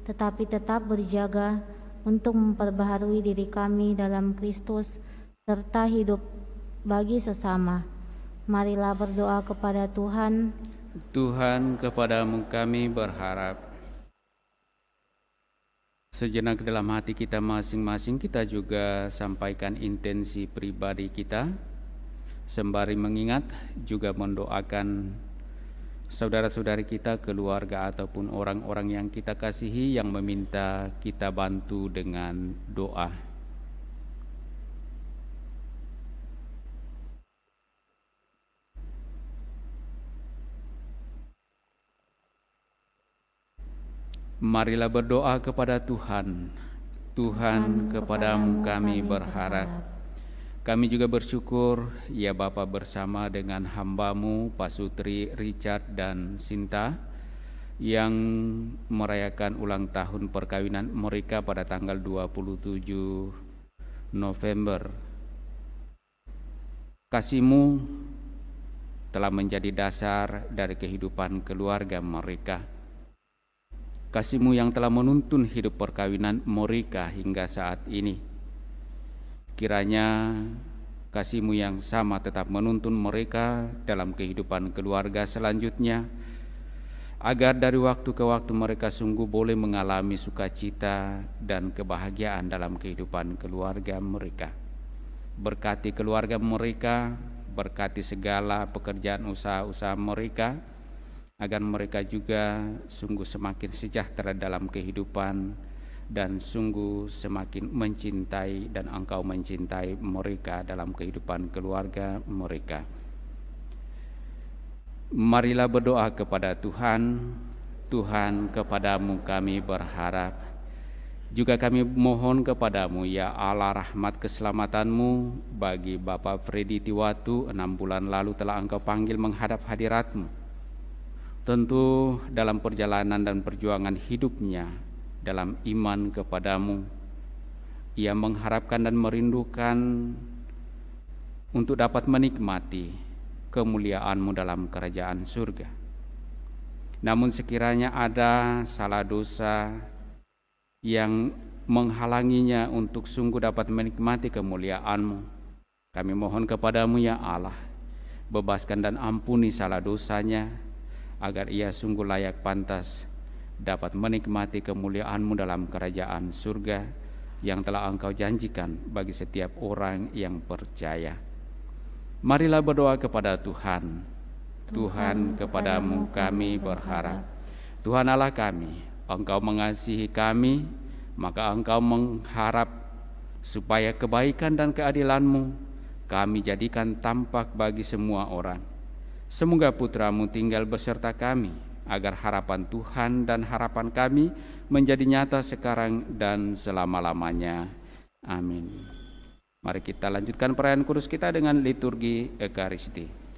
tetapi tetap berjaga untuk memperbaharui diri kami dalam Kristus serta hidup bagi sesama. Marilah berdoa kepada Tuhan. Tuhan, kepadamu kami berharap. Sejenak dalam hati kita masing-masing kita juga sampaikan intensi pribadi kita, sembari mengingat juga mendoakan saudara-saudari kita, keluarga ataupun orang-orang yang kita kasihi yang meminta kita bantu dengan doa. Marilah berdoa kepada Tuhan. Tuhan, kepadamu kami berharap. Kami juga bersyukur, ya Bapa, bersama dengan hamba-Mu, Pak Sutri, Richard, dan Sinta, yang merayakan ulang tahun perkawinan mereka pada tanggal 27 November. Kasih-Mu telah menjadi dasar dari kehidupan keluarga mereka. Kasih-Mu yang telah menuntun hidup perkawinan mereka hingga saat ini. Kiranya kasih-Mu yang sama tetap menuntun mereka dalam kehidupan keluarga selanjutnya, agar dari waktu ke waktu mereka sungguh boleh mengalami sukacita dan kebahagiaan dalam kehidupan keluarga mereka. Berkati keluarga mereka, berkati segala pekerjaan usaha-usaha mereka, agar mereka juga sungguh semakin sejahtera dalam kehidupan dan sungguh semakin mencintai dan Engkau mencintai mereka dalam kehidupan keluarga mereka. Marilah berdoa kepada Tuhan. Tuhan, kepadamu kami berharap. Juga kami mohon kepadamu, ya Allah, rahmat keselamatanmu bagi Bapak Freddy Tiwatu. 6 bulan lalu telah Engkau panggil menghadap hadirat-Mu. Tentu dalam perjalanan dan perjuangan hidupnya dalam iman kepadamu, ia mengharapkan dan merindukan untuk dapat menikmati kemuliaan-Mu dalam kerajaan surga. Namun sekiranya ada salah dosa yang menghalanginya untuk sungguh dapat menikmati kemuliaan-Mu, kami mohon kepadamu, ya Allah, bebaskan dan ampuni salah dosanya, agar ia sungguh layak pantas dapat menikmati kemuliaan-Mu dalam kerajaan surga yang telah Engkau janjikan bagi setiap orang yang percaya. Marilah berdoa kepada Tuhan. Tuhan, kepadamu kami berharap. Tuhan Allah kami, Engkau mengasihi kami, maka Engkau mengharap supaya kebaikan dan keadilan-Mu kami jadikan tampak bagi semua orang. Semoga Putra-Mu tinggal beserta kami, agar harapan Tuhan dan harapan kami menjadi nyata sekarang dan selama-lamanya. Amin. Mari kita lanjutkan perayaan kudus kita dengan liturgi Ekaristi.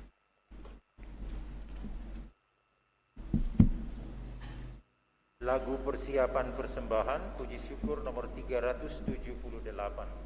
Lagu persiapan persembahan, puji syukur nomor 378. Allah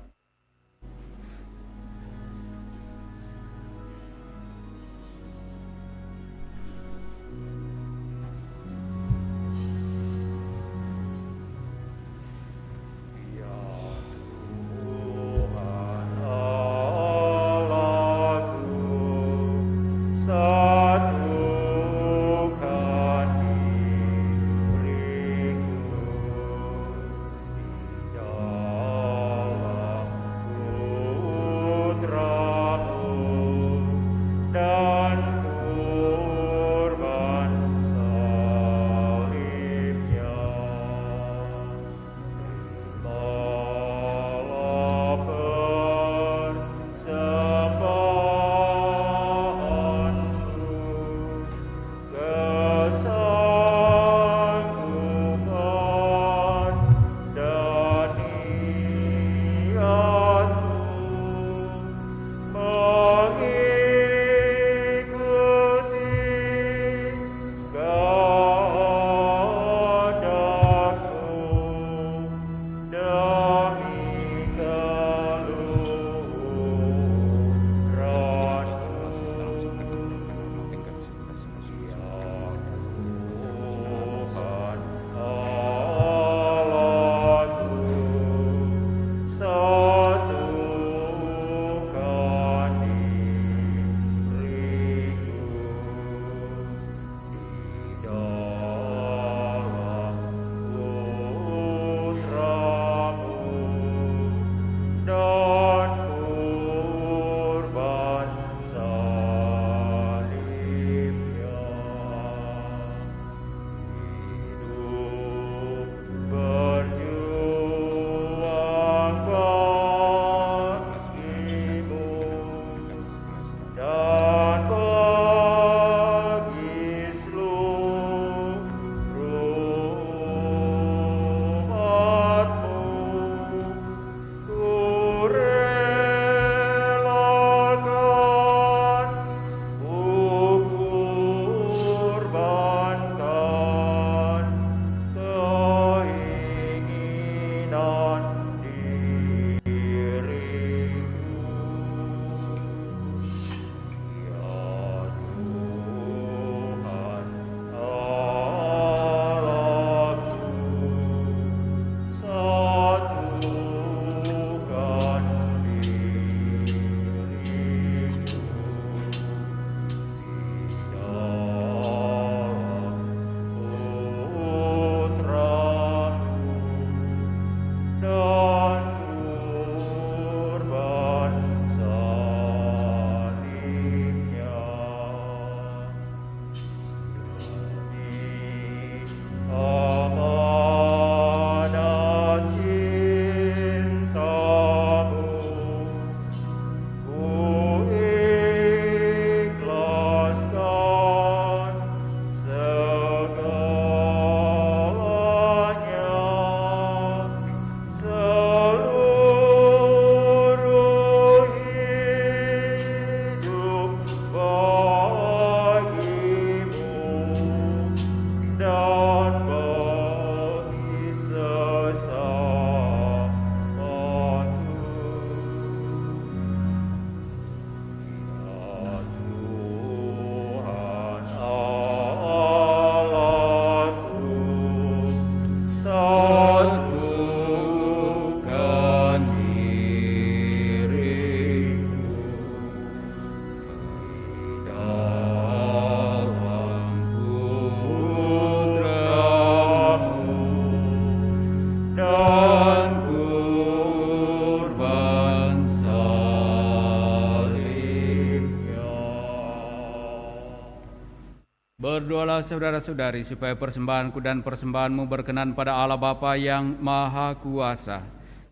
Berdoalah saudara-saudari supaya persembahanku dan persembahanmu berkenan pada Allah Bapa yang Maha Kuasa.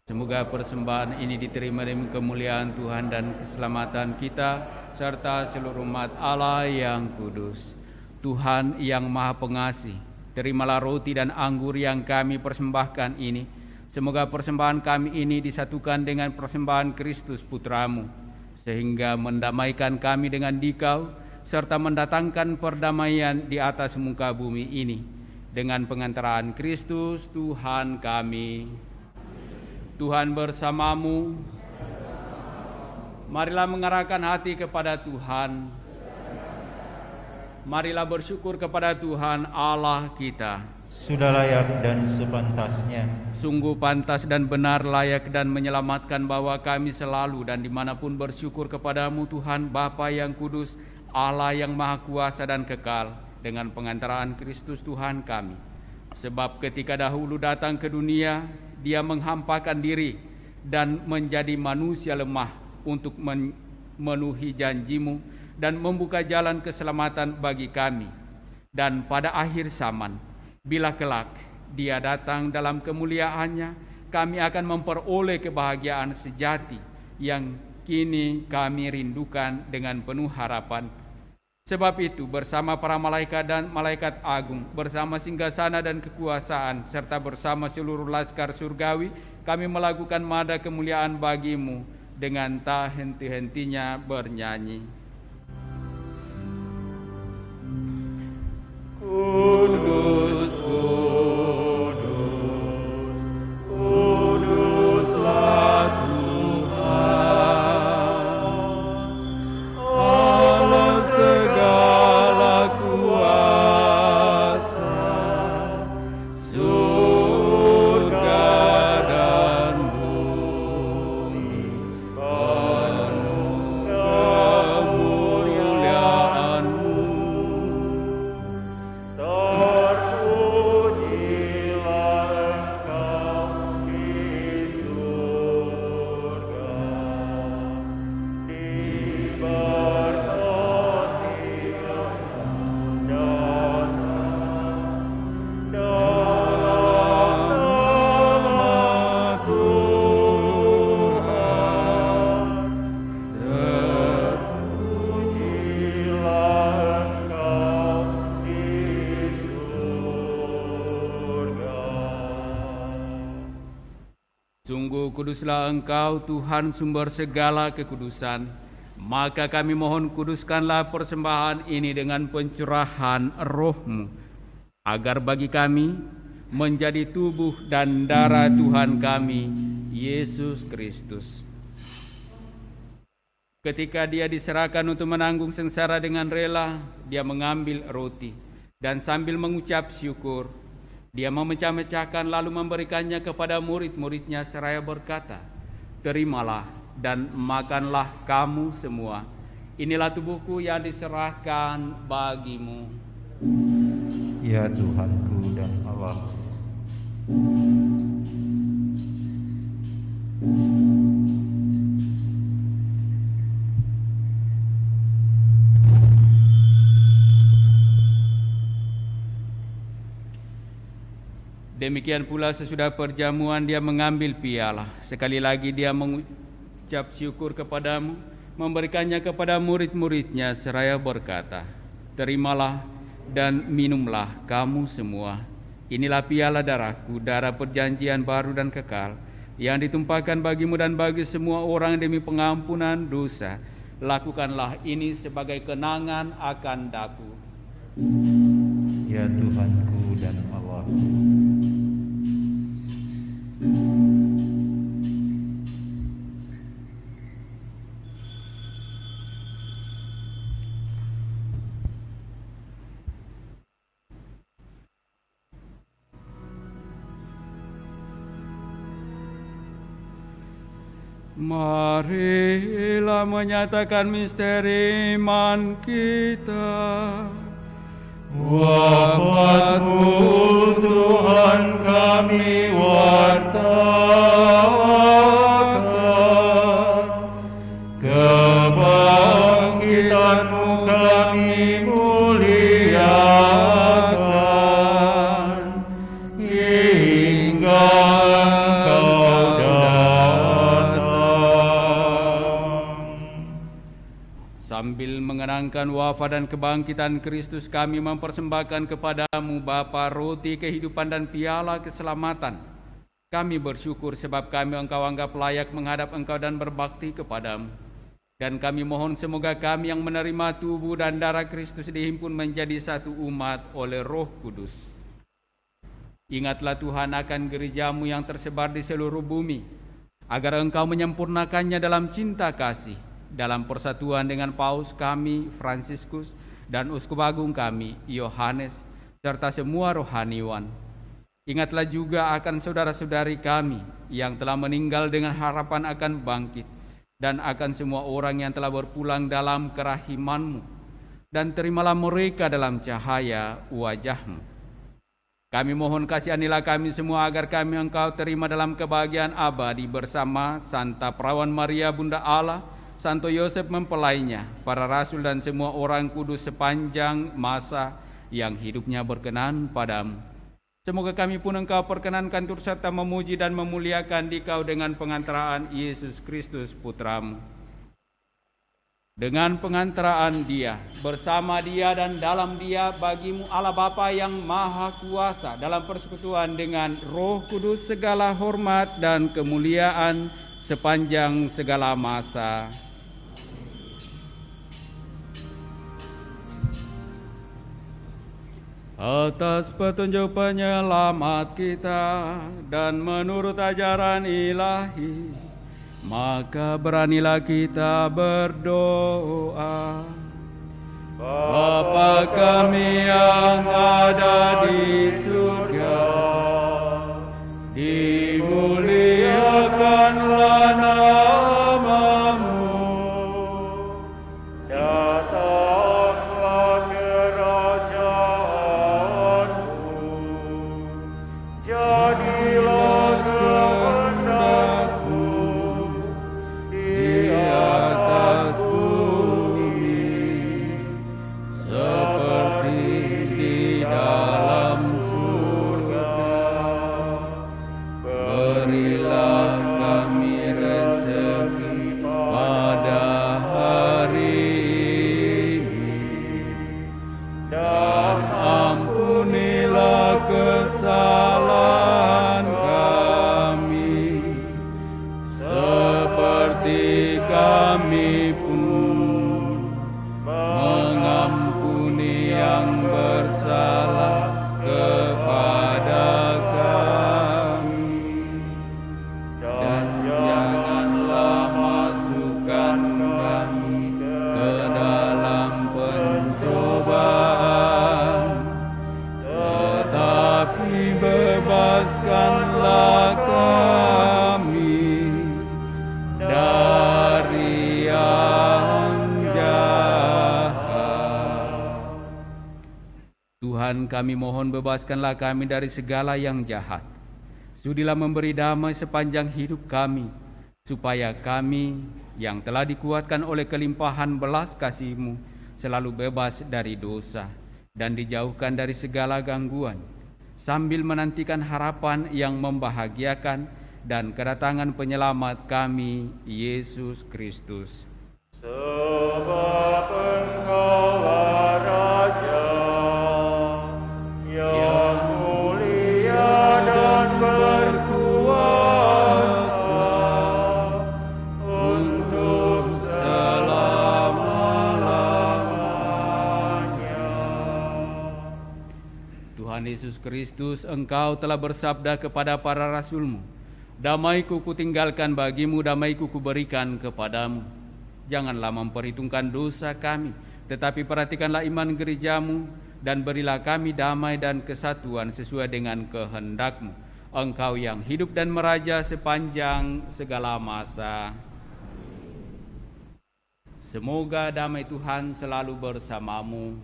Semoga persembahan ini diterima demi kemuliaan Tuhan dan keselamatan kita, serta seluruh umat Allah yang kudus. Tuhan yang Maha Pengasih, terimalah roti dan anggur yang kami persembahkan ini. Semoga persembahan kami ini disatukan dengan persembahan Kristus Putramu, sehingga mendamaikan kami dengan Dikau, serta mendatangkan perdamaian di atas muka bumi ini. Dengan pengantaraan Kristus Tuhan kami. Tuhan bersamamu. Marilah mengarahkan hati kepada Tuhan. Marilah bersyukur kepada Tuhan Allah kita. Sudah layak dan sepantasnya. Sungguh pantas dan benar, layak dan menyelamatkan bahwa kami selalu dan dimanapun bersyukur kepadamu Tuhan Bapa yang kudus, Allah yang Maha Kuasa dan kekal, dengan pengantaraan Kristus Tuhan kami. Sebab ketika dahulu datang ke dunia, Dia menghampakan diri dan menjadi manusia lemah untuk memenuhi janjimu dan membuka jalan keselamatan bagi kami. Dan pada akhir zaman, bila kelak Dia datang dalam kemuliaannya, kami akan memperoleh kebahagiaan sejati yang kini kami rindukan dengan penuh harapan. Sebab itu, bersama para malaikat dan malaikat agung, bersama singgasana dan kekuasaan, serta bersama seluruh laskar surgawi, kami melakukan mada kemuliaan bagimu dengan tak henti-hentinya bernyanyi. Kudus, kudus, kuduslah Tuhan, Allah segala kuasa, surga dan bumi penuh kemuliaan-Mu. Terpujilah Engkau di surga, diberkatilah datang dalam nama Tuhan. Terpujilah Engkau di surga. Sungguh kuduslah Engkau Tuhan, sumber segala kekudusan. Maka kami mohon, kuduskanlah persembahan ini dengan pencurahan Roh-Mu, agar bagi kami menjadi tubuh dan darah Tuhan kami, Yesus Kristus. Ketika Dia diserahkan untuk menanggung sengsara dengan rela, Dia mengambil roti, dan sambil mengucap syukur, Dia memecah-mecahkan lalu memberikannya kepada murid-muridnya seraya berkata, "Terimalah dan makanlah kamu semua. Inilah tubuhku yang diserahkan bagimu." Ya Tuhanku dan Allahku. Demikian pula sesudah perjamuan Dia mengambil piala. Sekali lagi Dia mengucap syukur kepadamu, memberikannya kepada murid-muridnya seraya berkata, "Terimalah dan minumlah kamu semua. Inilah piala darahku, darah perjanjian baru dan kekal, yang ditumpahkan bagimu dan bagi semua orang demi pengampunan dosa. Lakukanlah ini sebagai kenangan akan daku." Ya Tuhanku dan Allahku. Marilah menyatakan misteri iman kita. Wafat-Mu Tuhan kami wartakan, kebangkitan-Mu kami muliakan. mengenangkan wafat dan kebangkitan Kristus, kami mempersembahkan kepadamu Bapa roti kehidupan dan piala keselamatan. Kami bersyukur sebab kami Engkau anggap layak menghadap Engkau dan berbakti kepadamu. Dan kami mohon semoga kami yang menerima tubuh dan darah Kristus dihimpun menjadi satu umat oleh Roh Kudus. Ingatlah Tuhan akan gerejamu yang tersebar di seluruh bumi, agar Engkau menyempurnakannya dalam cinta kasih, dalam persatuan dengan Paus kami, Fransiskus, dan Uskup Agung kami, Yohanes, serta semua rohaniwan. Ingatlah juga akan saudara-saudari kami yang telah meninggal dengan harapan akan bangkit, dan akan semua orang yang telah berpulang dalam kerahiman-Mu, dan terimalah mereka dalam cahaya wajah-Mu. Kami mohon kasihanilah kami semua agar kami Engkau terima dalam kebahagiaan abadi bersama Santa Perawan Maria Bunda Allah, Santo Yosef mempelainya, para rasul dan semua orang kudus sepanjang masa yang hidupnya berkenan padamu. Semoga kami pun Engkau perkenankan turut serta memuji dan memuliakan Dikau dengan pengantaraan Yesus Kristus Putramu. Dengan pengantaraan Dia, bersama Dia dan dalam Dia, bagimu Allah Bapa yang Maha Kuasa, dalam persekutuan dengan Roh Kudus segala hormat dan kemuliaan sepanjang segala masa. Atas petunjuk penyelamat kita dan menurut ajaran ilahi, maka beranilah kita berdoa. Bapa kami yang ada di surga, dimuliakanlah namamu, datanglah kerajaanmu, jadilah kehendakmu di atas bumi seperti di dalam surga. Berilah kami rezeki pada hari ini, dan ampunilah kesalahan kami, seperti kami pun mengampuni yang bersalah kepada kami. Dan janganlah masukkan kami ke dalam pencobaan, tetapi bebaskanlah kami dari yang jahat. Tuhan, kami mohon bebaskanlah kami dari segala yang jahat. Sudilah memberi damai sepanjang hidup kami, supaya kami yang telah dikuatkan oleh kelimpahan belas kasih-Mu selalu bebas dari dosa dan dijauhkan dari segala gangguan, sambil menantikan harapan yang membahagiakan dan kedatangan penyelamat kami, Yesus Kristus. Sebab Engkaulah Raja yang mulia dan berkuasa untuk selama-lamanya. Tuhan Yesus Kristus, Engkau telah bersabda kepada para rasul-Mu, "Damai-Ku kutinggalkan bagimu, damai-Ku kuberikan kepadamu." Janganlah memperhitungkan dosa kami, tetapi perhatikanlah iman gereja-Mu, dan berilah kami damai dan kesatuan sesuai dengan kehendak-Mu. Engkau yang hidup dan meraja sepanjang segala masa. Semoga damai Tuhan selalu bersamamu.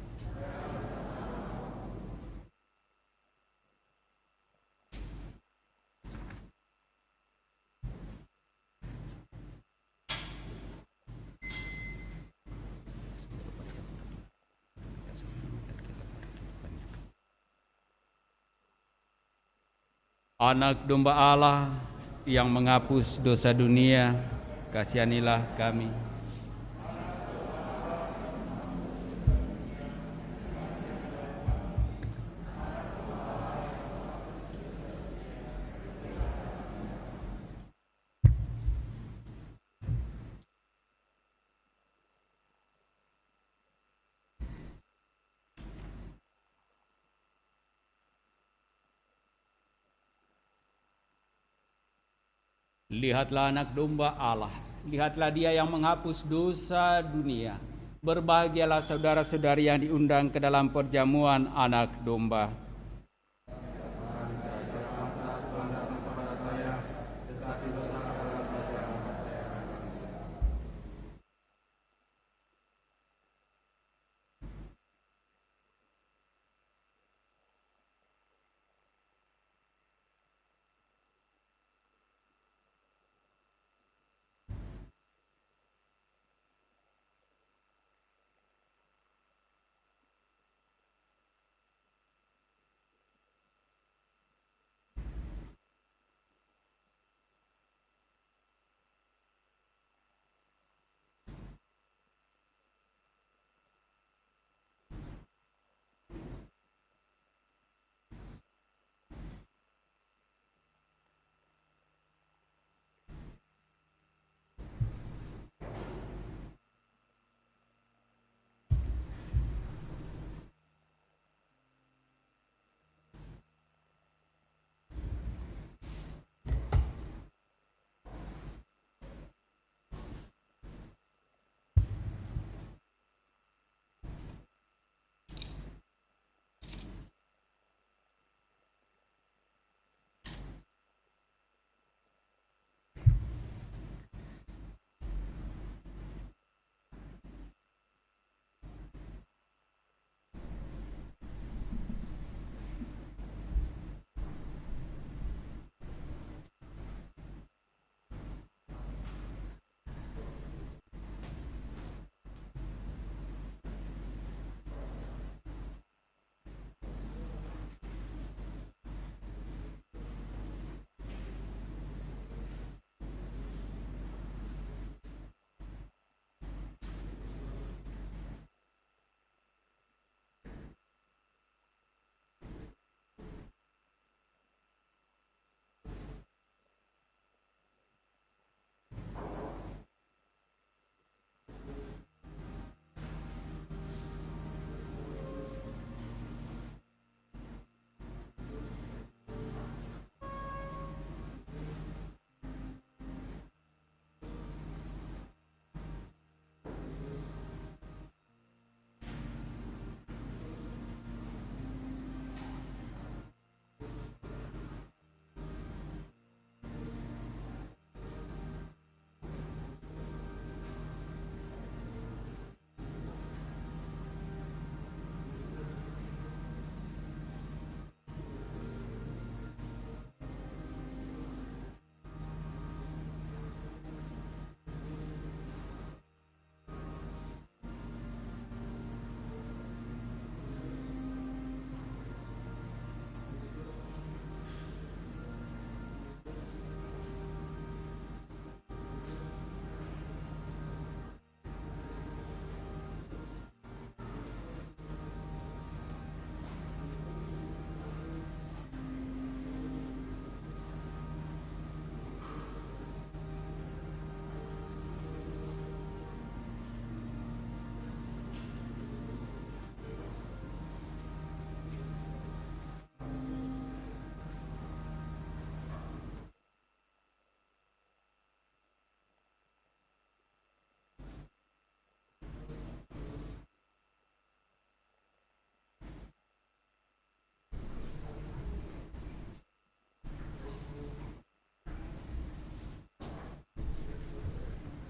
Anak domba Allah yang menghapus dosa dunia, kasihanilah kami. Lihatlah anak domba Allah, lihatlah dia yang menghapus dosa dunia. Berbahagialah saudara-saudari yang diundang ke dalam perjamuan anak domba.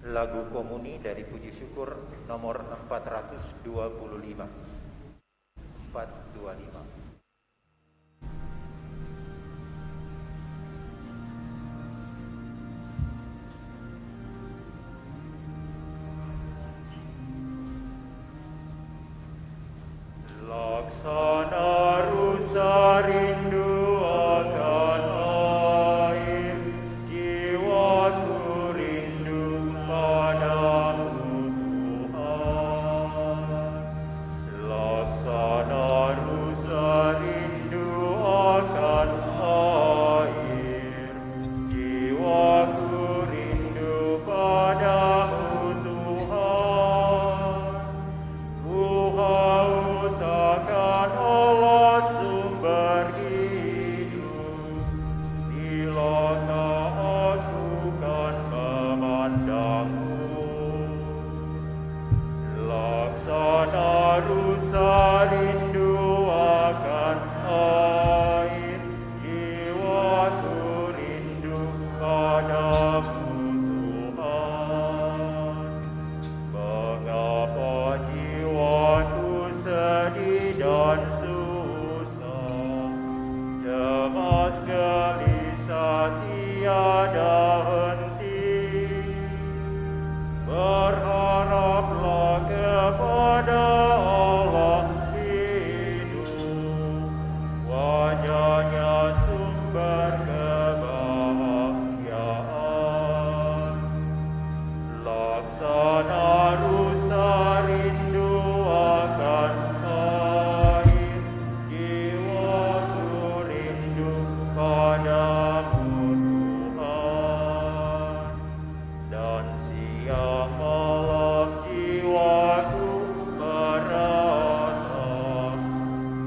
Lagu Komuni dari Puji Syukur nomor 425. 425. Laksana rusa rindu akan air, jiwaku rindu padamu Tuhan. Laksana rusa rindu akan air, jiwaku rindu padamu Tuhan. Ku haus akan Allah sumber hidup. rindu akan air, jiwaku rindu padamu Tuhan. Mengapa jiwaku sedih dan susah, cemas gelisah tiada henti. Berharaplah kepada Allah hidup, wajahnya sumber kebahagiaan. Laksana rusa rindu akan air, jiwaku rindu padamu Tuhan. Dan siang malam jiwaku meratap,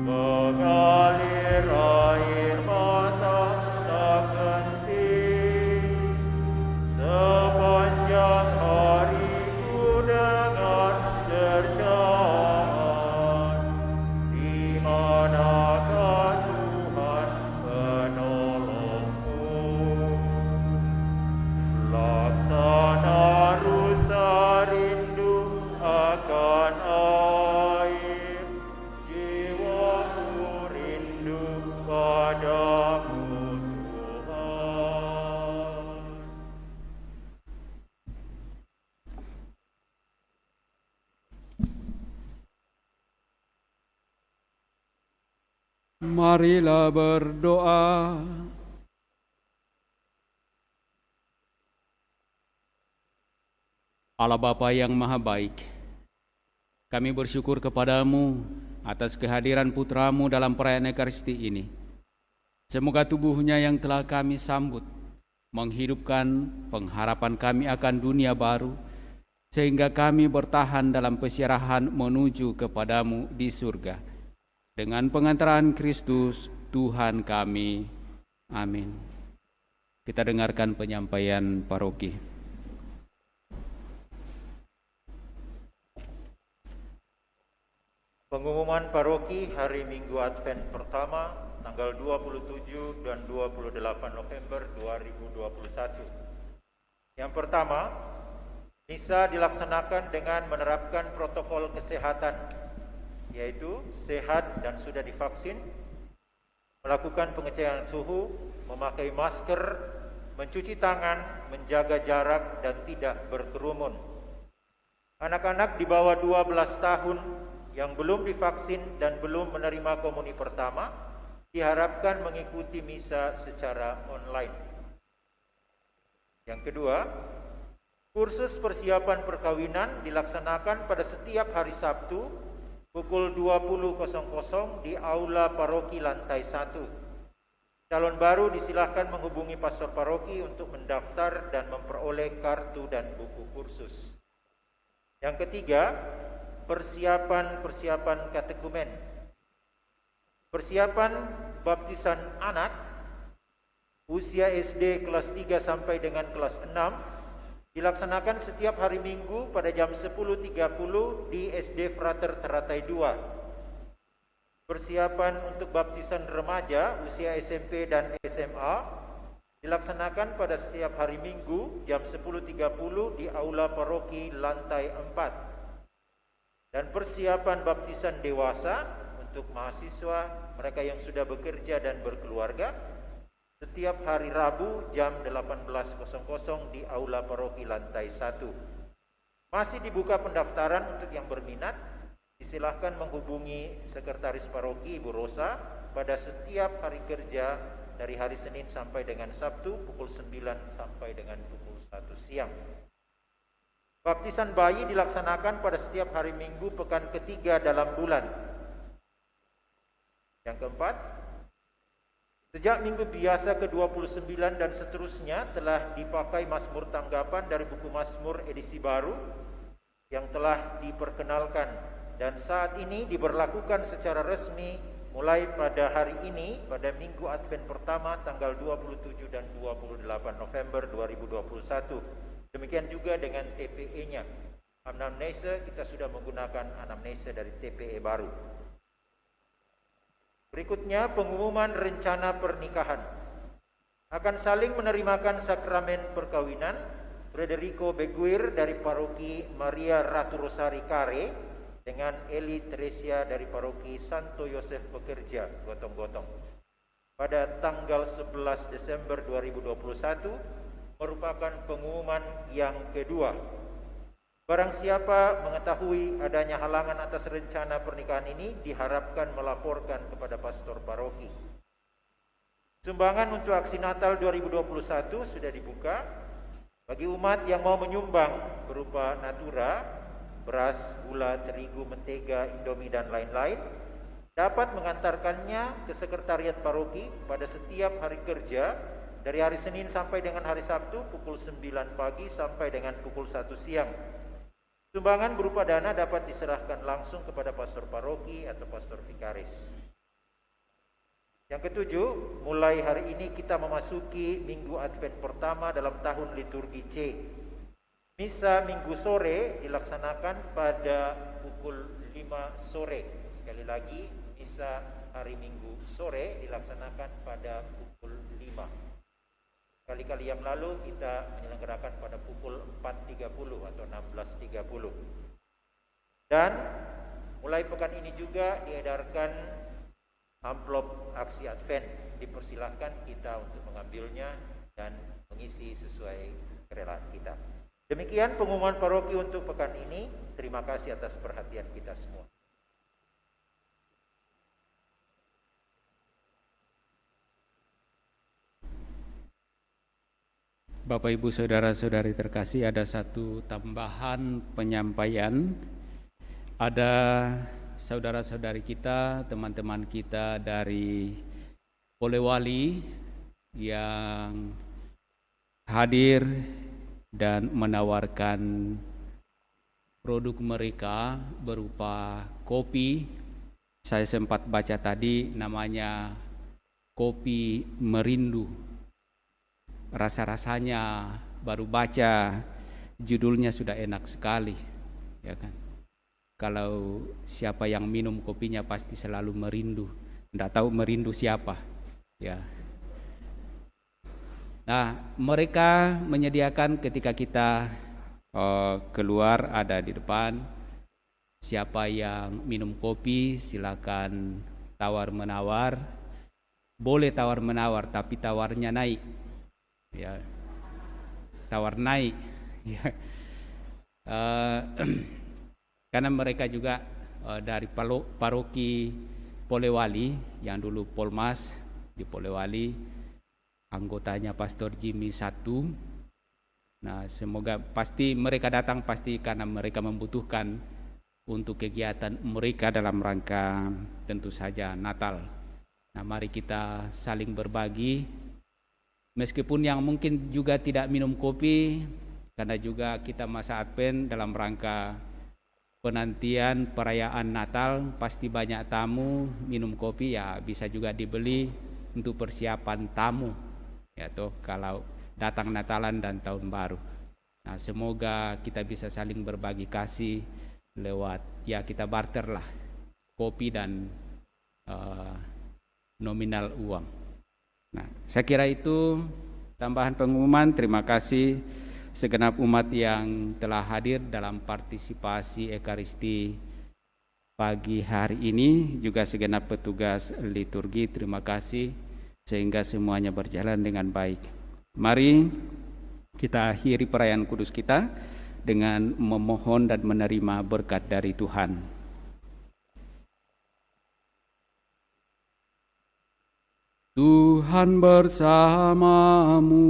mengalir air mata tak henti. Sepanjang hari ku dengar cercaan, di manakah Tuhan penolongku? Laksana rusa rindu akan air, jiwaku rindu padamu Tuhan. Marilah berdoa. Allah Bapa yang Maha Baik, kami bersyukur kepadamu atas kehadiran putramu dalam perayaan Ekaristi ini. Semoga tubuhnya yang telah kami sambut menghidupkan pengharapan kami akan dunia baru, sehingga kami bertahan dalam pesyarahan menuju kepadamu di surga. Dengan pengantaran Kristus Tuhan kami. Amin. Kita dengarkan penyampaian paroki. Pengumuman paroki hari Minggu Advent pertama tanggal 27 dan 28 November 2021. Yang pertama, misa dilaksanakan dengan menerapkan protokol kesehatan, yaitu sehat dan sudah divaksin, melakukan pengecekan suhu, memakai masker, mencuci tangan, menjaga jarak, dan tidak berkerumun. Anak-anak di bawah 12 tahun yang belum divaksin dan belum menerima komuni pertama diharapkan mengikuti misa secara online. Yang kedua, kursus persiapan perkawinan dilaksanakan pada setiap hari Sabtu pukul 20.00 di Aula Paroki lantai 1. Calon baru disilahkan menghubungi pastor paroki untuk mendaftar dan memperoleh kartu dan buku kursus. Yang ketiga, persiapan katekumen. Persiapan baptisan anak usia SD kelas 3 sampai dengan kelas 6 dilaksanakan setiap hari Minggu pada jam 10.30 di SD Frater Teratai 2. Persiapan untuk baptisan remaja usia SMP dan SMA dilaksanakan pada setiap hari Minggu jam 10.30 di Aula Paroki lantai 4. Dan persiapan baptisan dewasa untuk mahasiswa, mereka yang sudah bekerja dan berkeluarga, setiap hari Rabu jam 18.00 di Aula Paroki lantai 1. Masih dibuka pendaftaran untuk yang berminat. Disilahkan menghubungi Sekretaris Paroki Ibu Rosa pada setiap hari kerja dari hari Senin sampai dengan Sabtu pukul 9 sampai dengan pukul 1 siang. Baptisan bayi dilaksanakan pada setiap hari Minggu pekan ketiga dalam bulan. Yang keempat, sejak minggu biasa ke-29 dan seterusnya telah dipakai Mazmur tanggapan dari buku Mazmur edisi baru yang telah diperkenalkan dan saat ini diberlakukan secara resmi mulai pada hari ini pada Minggu Advent pertama tanggal 27 dan 28 November 2021. Demikian juga dengan TPE-nya. Anamnesa kita sudah menggunakan anamnesa dari TPE baru. Berikutnya pengumuman rencana pernikahan. Akan saling menerimakan sakramen perkawinan Federico Beguir dari Paroki Maria Ratu Rosari Kare dengan Eli Teresia dari Paroki Santo Yosef Pekerja Gotong-Gotong pada tanggal 11 Desember 2021 merupakan pengumuman yang kedua. Barang siapa mengetahui adanya halangan atas rencana pernikahan ini diharapkan melaporkan kepada pastor paroki. Sumbangan untuk aksi Natal 2021 sudah dibuka. Bagi umat yang mau menyumbang berupa natura, beras, gula, terigu, mentega, indomie, dan lain-lain, dapat mengantarkannya ke sekretariat paroki pada setiap hari kerja dari hari Senin sampai dengan hari Sabtu pukul 9 pagi sampai dengan pukul 1 siang. Sumbangan berupa dana dapat diserahkan langsung kepada pastor paroki atau pastor vikaris. Yang ketujuh, mulai hari ini kita memasuki Minggu Advent pertama dalam tahun liturgi C. Misa Minggu sore dilaksanakan pada pukul 5 sore. Sekali lagi, misa hari Minggu sore dilaksanakan pada pukul 5. Kali-kali yang lalu kita menyelenggarakan pada pukul 4.30 atau 16.30. Dan mulai pekan ini juga diedarkan amplop aksi Advent. Dipersilahkan kita untuk mengambilnya dan mengisi sesuai kerelaan kita. Demikian pengumuman paroki untuk pekan ini. Terima kasih atas perhatian kita semua. Bapak Ibu Saudara-saudari terkasih, ada satu tambahan penyampaian. Ada saudara-saudari kita, teman-teman kita dari Polewali yang hadir dan menawarkan produk mereka berupa kopi. Saya sempat baca tadi namanya kopi merindu. Rasa-rasanya baru baca judulnya sudah enak sekali, ya kan? Kalau siapa yang minum kopinya pasti selalu merindu. Tidak tahu merindu siapa, ya. Nah, mereka menyediakan ketika kita keluar ada di depan. Siapa yang minum kopi silakan tawar-menawar. Boleh tawar-menawar tapi tawarnya naik. Ya. Tawar naik, ya. Karena mereka juga dari paroki Polewali yang dulu Polmas di Polewali, anggotanya Pastor Jimmy 1. Nah, semoga pasti mereka datang pasti karena mereka membutuhkan untuk kegiatan mereka dalam rangka tentu saja Natal. Nah, mari kita saling berbagi, meskipun yang mungkin juga tidak minum kopi, karena juga kita masa Advent dalam rangka penantian perayaan Natal, pasti banyak tamu minum kopi, ya bisa juga dibeli untuk persiapan tamu, ya toh kalau datang Natalan dan Tahun Baru. Nah, semoga kita bisa saling berbagi kasih lewat, ya kita barter lah kopi dan nominal uang. Nah, saya kira itu tambahan pengumuman. Terima kasih segenap umat yang telah hadir dalam partisipasi Ekaristi pagi hari ini, juga segenap petugas liturgi. Terima kasih sehingga semuanya berjalan dengan baik. Mari kita akhiri perayaan kudus kita dengan memohon dan menerima berkat dari Tuhan. Tuhan bersamamu.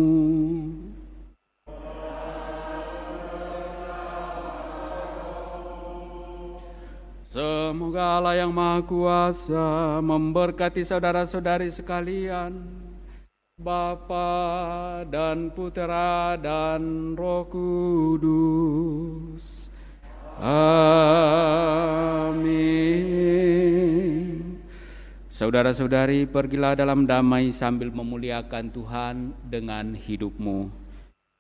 Semoga Allah yang Maha Kuasa memberkati saudara-saudari sekalian, Bapa dan Putera dan Roh Kudus. Amin. Saudara-saudari, pergilah dalam damai sambil memuliakan Tuhan dengan hidupmu.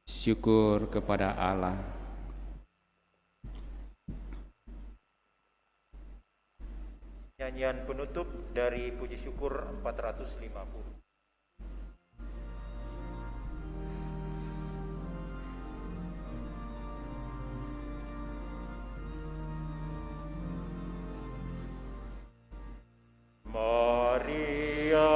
Syukur kepada Allah. Nyanyian penutup dari Puji Syukur 450. Maria,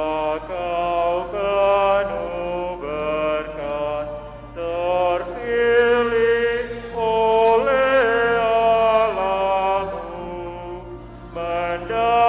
kau penuh berkat, terpilih oleh Allahmu, mendapat